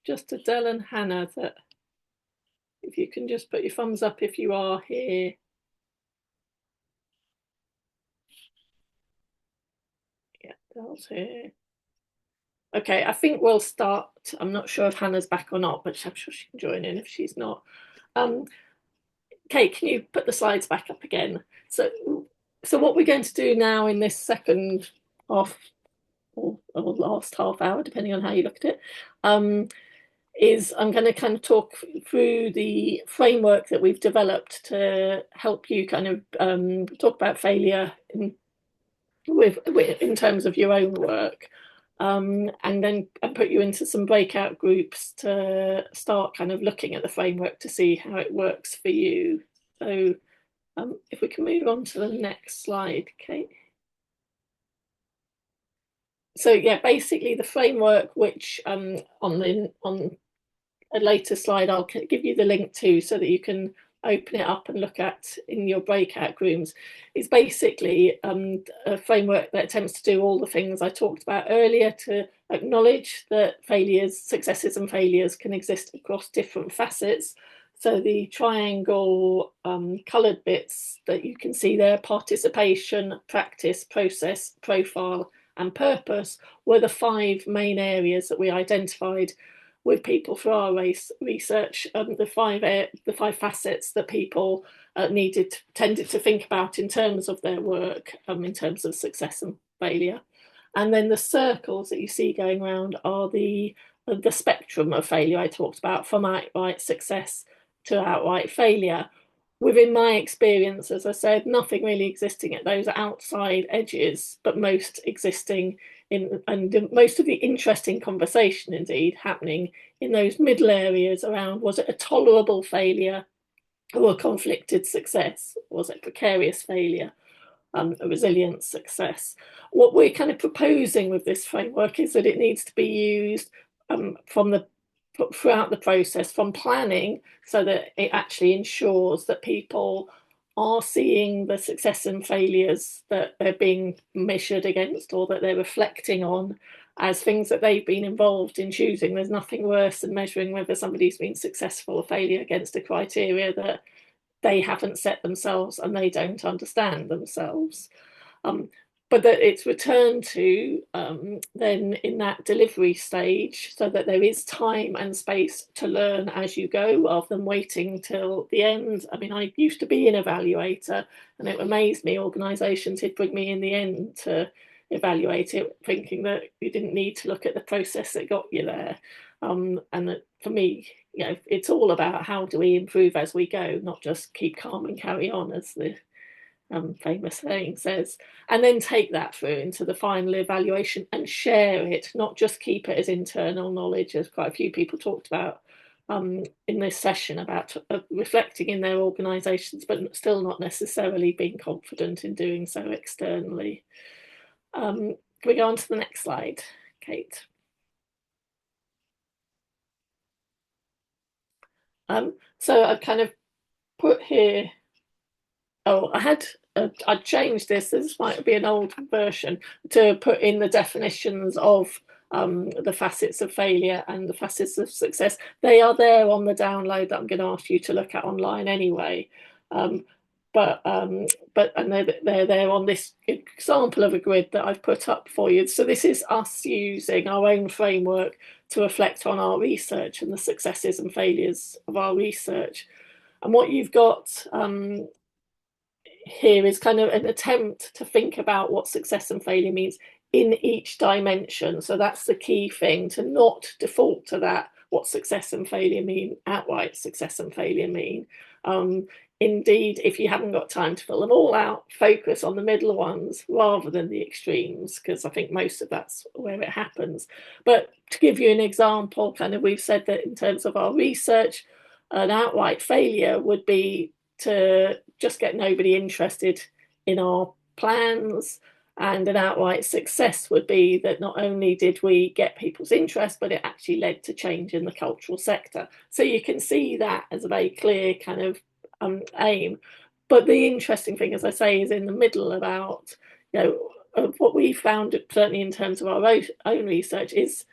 Just Adele and Hannah, that if you can just put your thumbs up if you are here. Yeah, Adele's here. Okay, I think we'll start. I'm not sure if Hannah's back or not, but I'm sure she can join in if she's not. Kate, can you put the slides back up again? So what we're going to do now in this second half or last half hour, depending on how you look at it, is I'm going to kind of talk through the framework that we've developed to help you kind of talk about failure in terms of your own work. And then put you into some breakout groups to start kind of looking at the framework to see how it works for you. So if we can move on to the next slide, Kate. So yeah, basically the framework, which on a later slide I'll give you the link to so that you can open it up and look at in your breakout rooms, is basically a framework that attempts to do all the things I talked about earlier, to acknowledge that failures, successes and failures can exist across different facets. So the triangle coloured bits that you can see there, participation, practice, process, profile and purpose, were the 5 main areas that we identified with people for our research, the 5 facets that people tended to think about in terms of their work, in terms of success and failure. And then the circles that you see going around are the spectrum of failure I talked about, from outright success to outright failure. Within my experience, as I said, nothing really existing at those outside edges, but most existing and most of the interesting conversation indeed happening in those middle areas around, was it a tolerable failure or a conflicted success? Was it precarious failure, a resilient success? What we're kind of proposing with this framework is that it needs to be used throughout the process, from planning, so that it actually ensures that people are seeing the success and failures that they're being measured against, or that they're reflecting on, as things that they've been involved in choosing. There's nothing worse than measuring whether somebody's been successful or failure against a criteria that they haven't set themselves and they don't understand themselves. But that it's returned to then in that delivery stage, so that there is time and space to learn as you go, rather than waiting till the end. I mean, I used to be an evaluator, and it amazed me organisations who'd bring me in the end to evaluate it, thinking that you didn't need to look at the process that got you there. And that for me, you know, it's all about how do we improve as we go, not just keep calm and carry on, as the famous saying says, and then take that through into the final evaluation and share it, not just keep it as internal knowledge, as quite a few people talked about in this session, about reflecting in their organisations, but still not necessarily being confident in doing so externally. Can we go on to the next slide, Kate? So I've kind of put here, I changed this. This might be an old version, to put in the definitions of the facets of failure and the facets of success. They are there on the download that I'm going to ask you to look at online anyway. But they're there on this example of a grid that I've put up for you. So this is us using our own framework to reflect on our research and the successes and failures of our research. And what you've got here is kind of an attempt to think about what success and failure means in each dimension. So that's the key thing, to not default to that, what success and failure mean, outright success and failure mean. indeed, if you haven't got time to fill them all out, focus on the middle ones rather than the extremes, because I think most of that's where it happens. But to give you an example, kind of, we've said that in terms of our research, an outright failure would be to just get nobody interested in our plans. And an outright success would be that not only did we get people's interest, but it actually led to change in the cultural sector. So you can see that as a very clear kind of aim. But the interesting thing, as I say, is in the middle about, what we found, certainly in terms of our own research, is,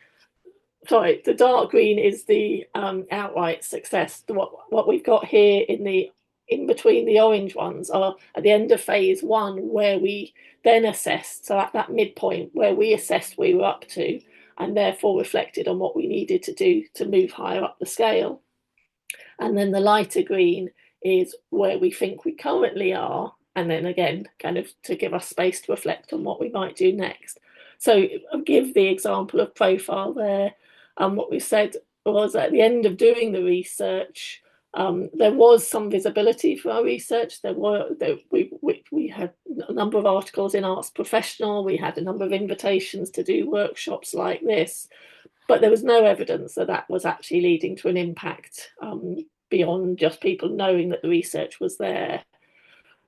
sorry, the dark green is the outright success. What we've got here in between the orange ones are at the end of phase 1, where we then assessed, so at that midpoint where we assessed we were up to, and therefore reflected on what we needed to do to move higher up the scale. And then the lighter green is where we think we currently are, and then again, kind of to give us space to reflect on what we might do next. So I'll give the example of profile there. What we said was at the end of doing the research, there was some visibility for our research. We had a number of articles in Arts Professional. We had a number of invitations to do workshops like this, but there was no evidence that that was actually leading to an impact beyond just people knowing that the research was there.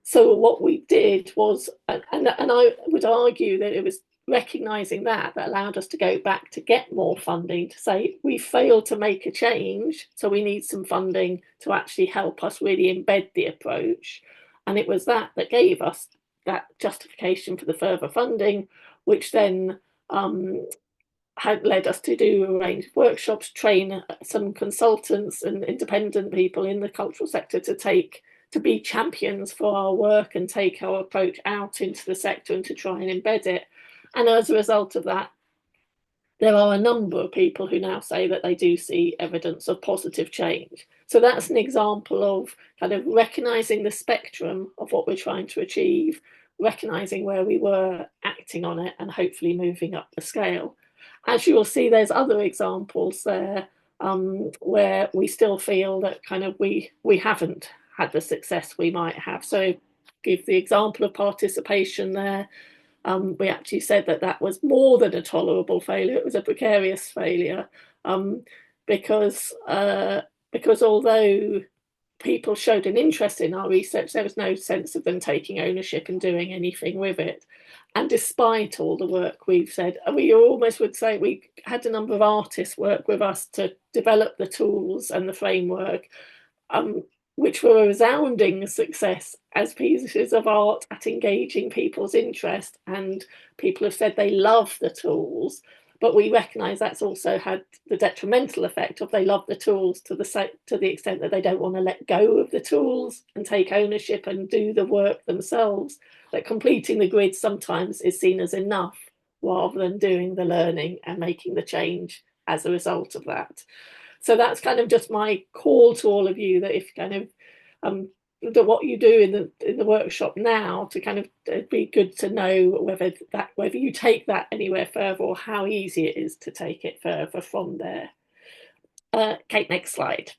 So what we did was, and I would argue that it was recognising that allowed us to go back to get more funding, to say we failed to make a change, so we need some funding to actually help us really embed the approach. And it was that gave us that justification for the further funding, which then had led us to do a range of workshops, train some consultants and independent people in the cultural sector to be champions for our work and take our approach out into the sector and to try and embed it. And as a result of that, there are a number of people who now say that they do see evidence of positive change. So that's an example of kind of recognising the spectrum of what we're trying to achieve, recognising where we were, acting on it, and hopefully moving up the scale. As you will see, there's other examples there where we still feel that kind of we haven't had the success we might have. So give the example of participation there. We actually said that was more than a tolerable failure. It was a precarious failure because although people showed an interest in our research, there was no sense of them taking ownership and doing anything with it. And despite all the work we've said, we almost would say we had a number of artists work with us to develop the tools and the framework, which were a resounding success as pieces of art at engaging people's interest. And people have said they love the tools, but we recognise that's also had the detrimental effect of they love the tools to the extent that they don't want to let go of the tools and take ownership and do the work themselves. That completing the grid sometimes is seen as enough rather than doing the learning and making the change as a result of that. So that's kind of just my call to all of you, that if kind of that what you do in the workshop now, to kind of be good to know whether you take that anywhere further or how easy it is to take it further from there. Kate, next slide.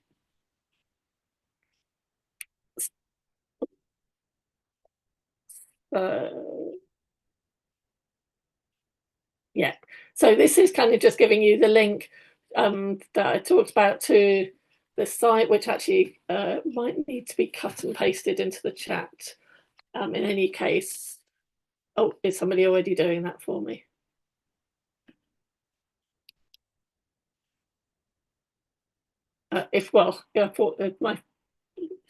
Yeah, so this is kind of just giving you the link that I talked about to the site, which actually might need to be cut and pasted into the chat. In any case, oh, is somebody already doing that for me? I thought my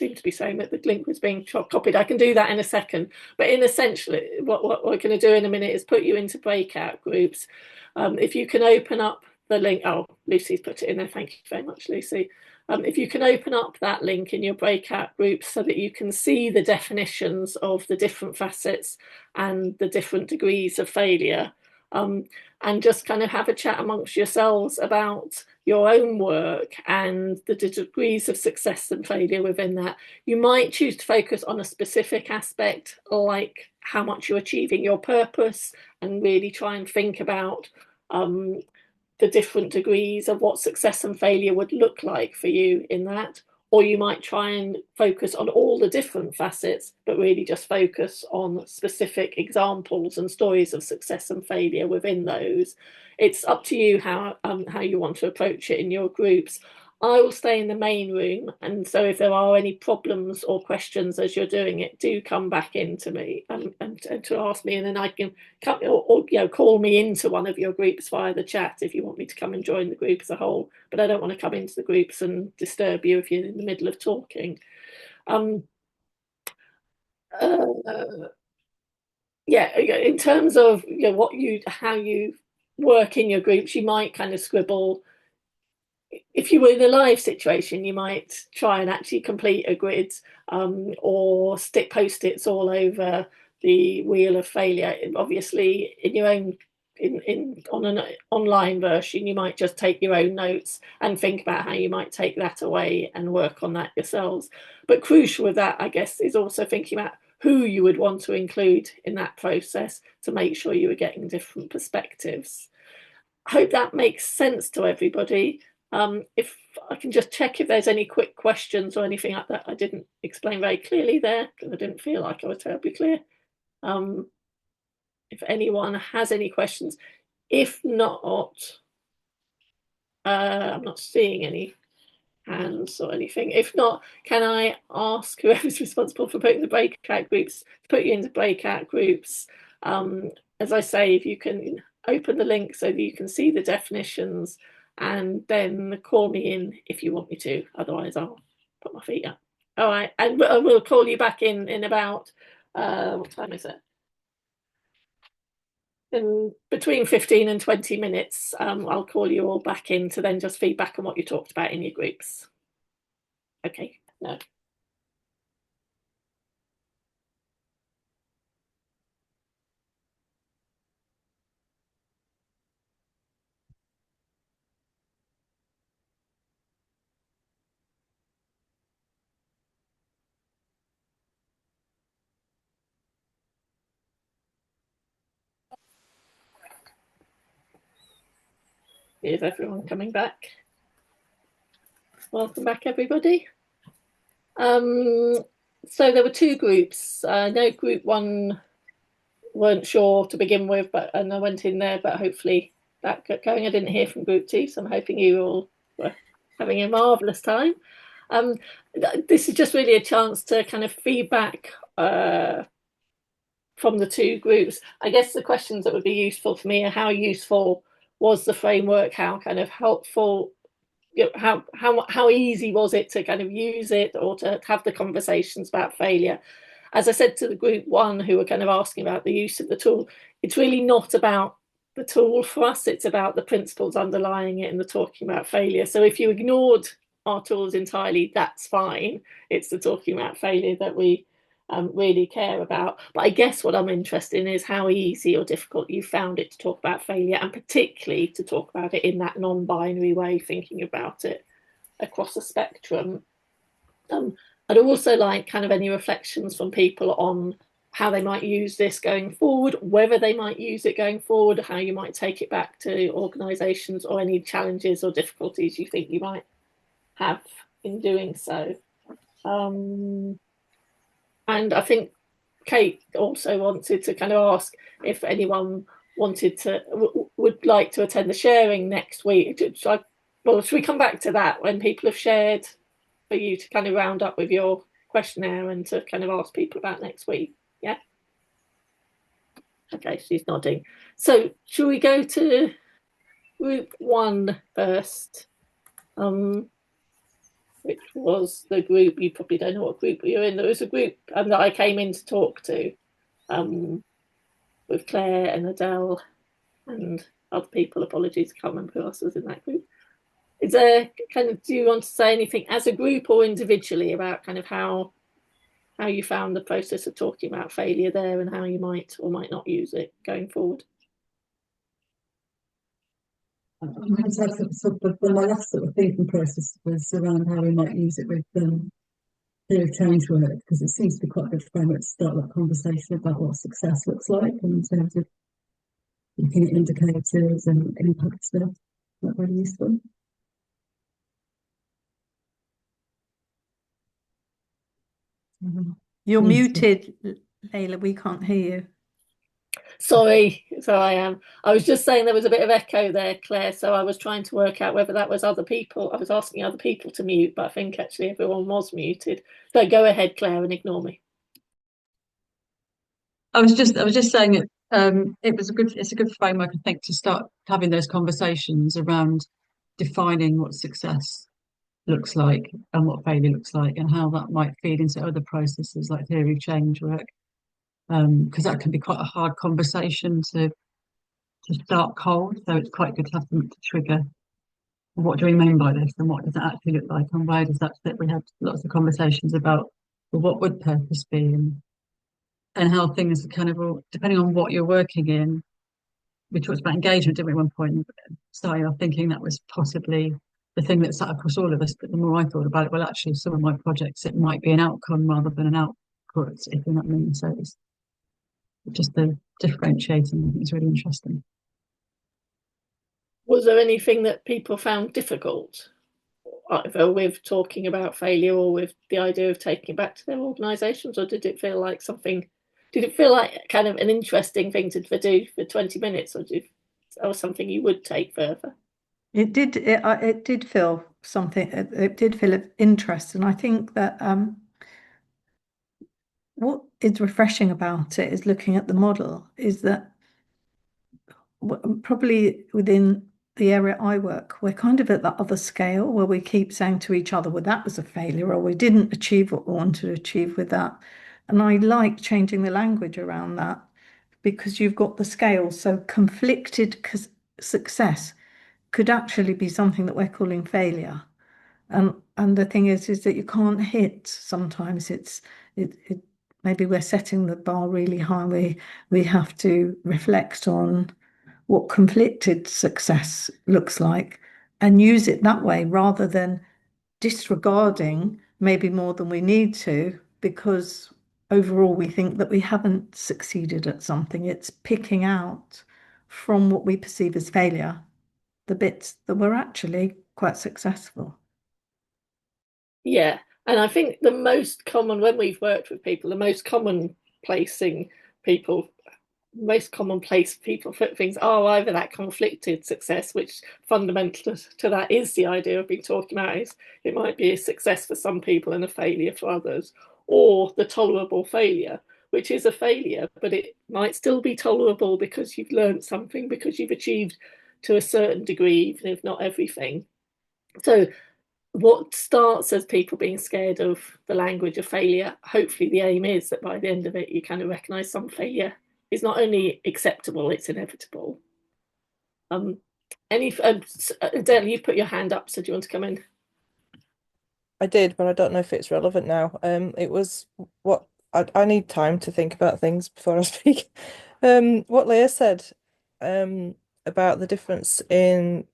seemed to be saying that the link was being copied. I can do that in a second, but in essentially what we're going to do in a minute is put you into breakout groups. If you can open up the link, oh, Lucy's put it in there, thank you very much, Lucy. If you can open up that link in your breakout groups so that you can see the definitions of the different facets and the different degrees of failure, and just kind of have a chat amongst yourselves about your own work and the degrees of success and failure within that. You might choose to focus on a specific aspect, like how much you're achieving your purpose, and really try and think about the different degrees of what success and failure would look like for you in that. or you might try and focus on all the different facets, but really just focus on specific examples and stories of success and failure within those. It's up to you how you want to approach it in your groups. I will stay in the main room, and so if there are any problems or questions as you're doing it, do come back into me and to ask me, and then I can come, or call me into one of your groups via the chat if you want me to come and join the group as a whole. But I don't want to come into the groups and disturb you if you're in the middle of talking. Yeah, in terms of how you work in your groups, you might kind of scribble. If you were in a live situation, you might try and actually complete a grid, or stick post-its all over the wheel of failure. Obviously, in your own on an online version, you might just take your own notes and think about how you might take that away and work on that yourselves. But crucial with that, I guess, is also thinking about who you would want to include in that process to make sure you are getting different perspectives. I hope that makes sense to everybody. If I can just check if there's any quick questions or anything like that I didn't explain very clearly there, because I didn't feel like I was terribly clear. If anyone has any questions. If not, I'm not seeing any hands or anything. If not, can I ask whoever's responsible for putting the breakout groups to put you into breakout groups? As I say, if you can open the link so that you can see the definitions, and then call me in if you want me to. Otherwise, I'll put my feet up. All right, and we'll call you back in about what time is it? In between 15 and 20 minutes. I'll call you all back in to then just feedback on what you talked about in your groups. Okay, no. Is everyone coming back? Welcome back, everybody. So there were two groups. No, group one weren't sure to begin with, and I went in there, but hopefully that got going. I didn't hear from group two, so I'm hoping you all were having a marvellous time. This is just really a chance to kind of feedback from the two groups. I guess the questions that would be useful for me are how useful was the framework, how kind of helpful, how easy was it to kind of use it or to have the conversations about failure. As I said to the group one who were kind of asking about the use of the tool, it's really not about the tool for us, it's about the principles underlying it and the talking about failure. So if you ignored our tools entirely, that's fine. It's the talking about failure that we really care about. But I guess what I'm interested in is how easy or difficult you found it to talk about failure, and particularly to talk about it in that non-binary way, thinking about it across a spectrum. I'd also like kind of any reflections from people on how they might use this going forward, whether they might use it going forward, how you might take it back to organisations, or any challenges or difficulties you think you might have in doing so. And I think Kate also wanted to kind of ask if anyone wanted to would like to attend the sharing next week. Well, should we come back to that when people have shared, for you to kind of round up with your questionnaire and to kind of ask people about next week? Yeah. Okay, she's nodding. So should we go to group one first? Which was the group, you probably don't know what group you're in. There was a group that I came in to talk to with Claire and Adele and other people. Apologies, I can't remember who else was in that group. Is there kind of, do you want to say anything as a group or individually about kind of how you found the process of talking about failure there and how you might or might not use it going forward? I mean, so my last sort of thinking process was around how we might use it with theory of change work, because it seems to be quite a good framework to start that conversation about what success looks like in terms of looking at indicators and impact stuff. That's really useful. You're Yes. muted, Leila. We can't hear you. Sorry, so I am. I was just saying there was a bit of echo there, Claire. So I was trying to work out whether that was other people. I was asking other people to mute, but I think actually everyone was muted. So go ahead, Claire, and ignore me. I was just saying it. It's a good framework, I think, to start having those conversations around defining what success looks like and what failure looks like, and how that might feed into other processes like theory of change work. Because that can be quite a hard conversation to start cold. So it's quite good to have something to trigger. What do we mean by this, and what does it actually look like, and where does that fit? We had lots of conversations about, well, what would purpose be, and how things kind of all, depending on what you're working in. We talked about engagement, didn't we, at one point? Starting off thinking that was possibly the thing that sat across all of us. But the more I thought about it, well, actually, some of my projects, it might be an outcome rather than an output, if you know what I mean. So it's just the differentiating, I think, is really interesting. Was there anything that people found difficult, either with talking about failure or with the idea of taking it back to their organisations, or did it feel like something? Did it feel like kind of an interesting thing to do for 20 minutes, or something you would take further? It did. It did feel something. It did feel of interest, and I think that what is refreshing about it is looking at the model. Is that probably within the area I work, we're kind of at that other scale where we keep saying to each other, well, that was a failure, or we didn't achieve what we wanted to achieve with that. And I like changing the language around that because you've got the scale. So conflicted success could actually be something that we're calling failure. And the thing is that you can't hit. Sometimes it maybe we're setting the bar really high. We have to reflect on what conflicted success looks like and use it that way rather than disregarding maybe more than we need to because overall we think that we haven't succeeded at something. It's picking out from what we perceive as failure the bits that were actually quite successful. Yeah, and I think the most common, when we've worked with people, the most common placing people, most commonplace people put things are either that conflicted success, which fundamental to that is the idea I've been talking about, is it might be a success for some people and a failure for others, or the tolerable failure, which is a failure, but it might still be tolerable because you've learned something, because you've achieved to a certain degree, even if not everything. So what starts as people being scared of the language of failure, hopefully the aim is that by the end of it, you kind of recognize some failure is not only acceptable, it's inevitable. Adele, you've put your hand up, so do you want to come in? I did, but I don't know if it's relevant now. It was what I need time to think about things before I speak. What Leah said, about the difference in,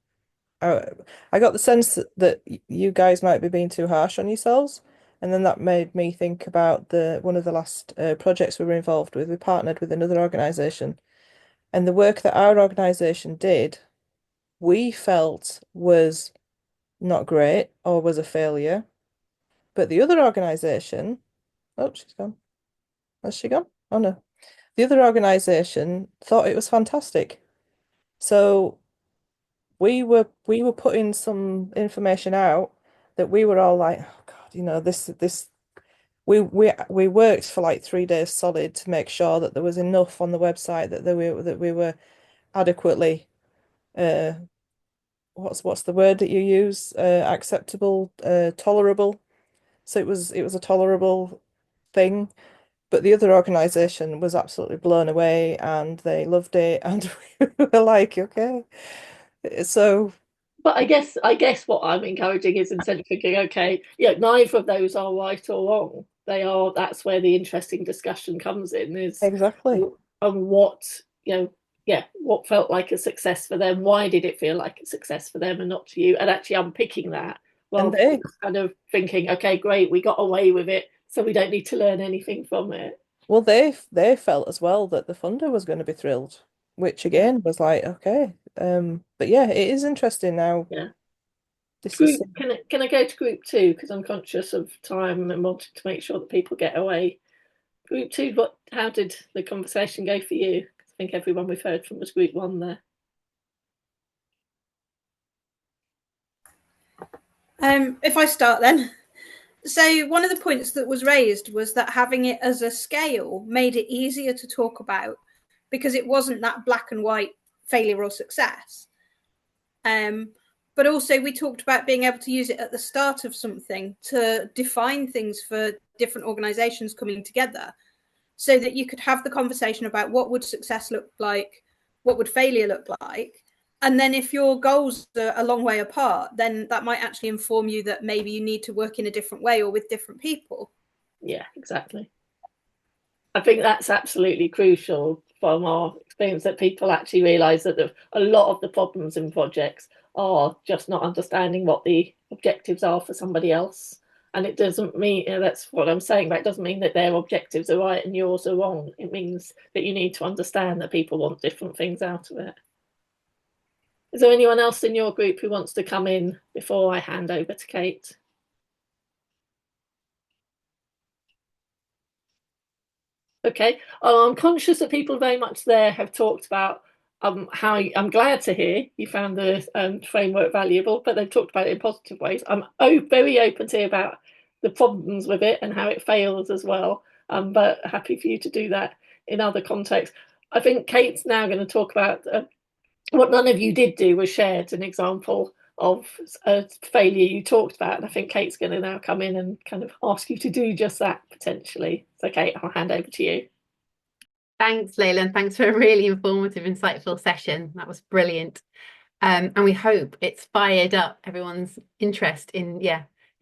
I got the sense that you guys might be being too harsh on yourselves, and then that made me think about the one of the last projects we were involved with. We partnered with another organisation, and the work that our organisation did, we felt was not great or was a failure. But the other organisation, oh, she's gone. Has she gone? Oh no. The other organisation thought it was fantastic. So we were putting some information out that we were all like, oh God, this we worked for like 3 days solid to make sure that there was enough on the website that we were adequately what's the word that you use? Acceptable, tolerable. So it was a tolerable thing. But the other organization was absolutely blown away and they loved it and we were like, okay. So But I guess what I'm encouraging is instead of thinking, okay, yeah, neither of those are right or wrong. That's where the interesting discussion comes in, is exactly. on what, what felt like a success for them, why did it feel like a success for them and not to you, and actually unpicking that And rather than just kind of thinking, okay, great, we got away with it, so we don't need to learn anything from it. well they felt as well that the funder was going to be thrilled, which again was like, okay. But yeah, it is interesting now. Yeah. This is Group, can I go to group 2 because I'm conscious of time and wanted to make sure that people get away. Group 2, how did the conversation go for you? I think everyone we've heard from was group 1 there. If I start then. So one of the points that was raised was that having it as a scale made it easier to talk about because it wasn't that black and white failure or success. But also we talked about being able to use it at the start of something to define things for different organizations coming together so that you could have the conversation about what would success look like, what would failure look like. And then if your goals are a long way apart, then that might actually inform you that maybe you need to work in a different way or with different people. Yeah, exactly. I think that's absolutely crucial from our experience, that people actually realise that a lot of the problems in projects are just not understanding what the objectives are for somebody else. And it doesn't mean, that's what I'm saying, but it doesn't mean that their objectives are right and yours are wrong. It means that you need to understand that people want different things out of it. Is there anyone else in your group who wants to come in before I hand over to Kate? Okay, I'm conscious that people very much there have talked about how I'm glad to hear you found the framework valuable, but they've talked about it in positive ways. I'm very open to hear about the problems with it and how it fails as well, but happy for you to do that in other contexts. I think Kate's now going to talk about what none of you did do was shared an example of a failure you talked about, and I think Kate's going to now come in and kind of ask you to do just that potentially. So Kate, I'll hand over to you. Thanks, Leila, and thanks for a really informative, insightful session. That was brilliant. And we hope it's fired up everyone's interest in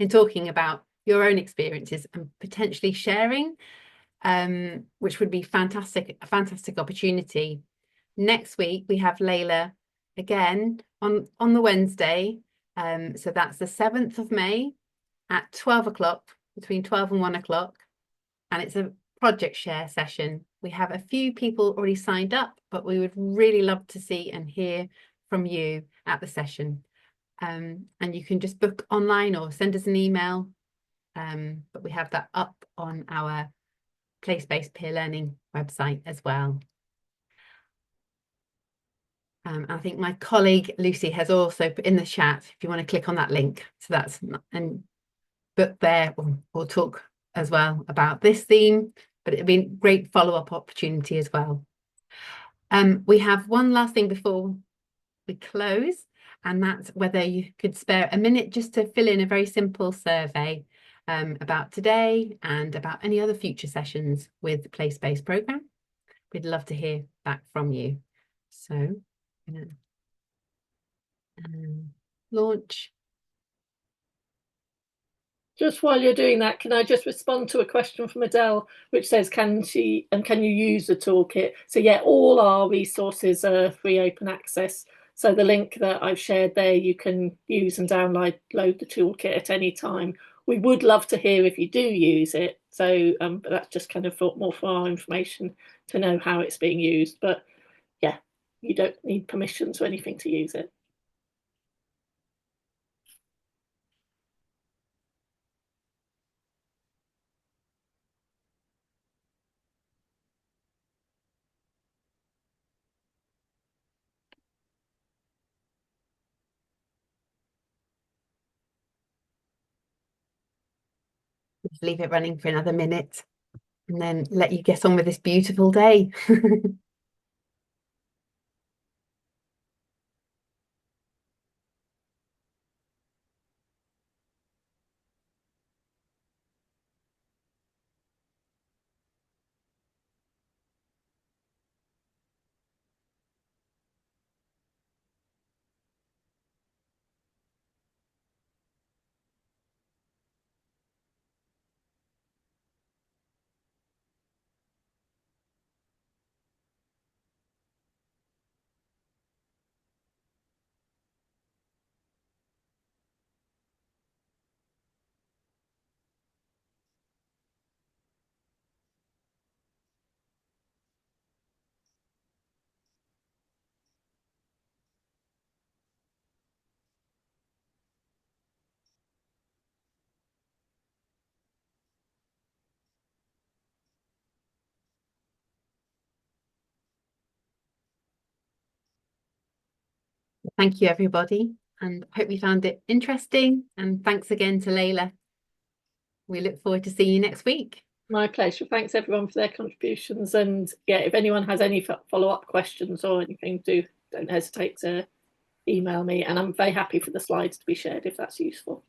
talking about your own experiences and potentially sharing, which would be a fantastic opportunity. Next week we have Leila again on the Wednesday. So that's the 7th of May at 12 o'clock, between 12 and 1 o'clock. And it's a project share session. We have a few people already signed up, but we would really love to see and hear from you at the session. And you can just book online or send us an email. But we have that up on our place-based peer learning website as well. I think my colleague Lucy has also put in the chat if you want to click on that link. So that's and book there. We'll talk as well about this theme, but it'd be a great follow-up opportunity as well. We have one last thing before we close, and that's whether you could spare a minute just to fill in a very simple survey about today and about any other future sessions with the place-based programme. We'd love to hear back from you. So launch. Just while you're doing that, can I just respond to a question from Adele, which says, can you use the toolkit? So yeah, all our resources are free open access. So the link that I've shared there, you can use and download the toolkit at any time. We would love to hear if you do use it. So but that's just kind of more for our information to know how it's being used. But yeah, you don't need permissions or anything to use it. Just leave it running for another minute and then let you get on with this beautiful day. Thank you, everybody, and hope you found it interesting. And thanks again to Leila. We look forward to seeing you next week. My pleasure. Thanks everyone for their contributions. And yeah, if anyone has any follow-up questions or anything, don't hesitate to email me. And I'm very happy for the slides to be shared if that's useful.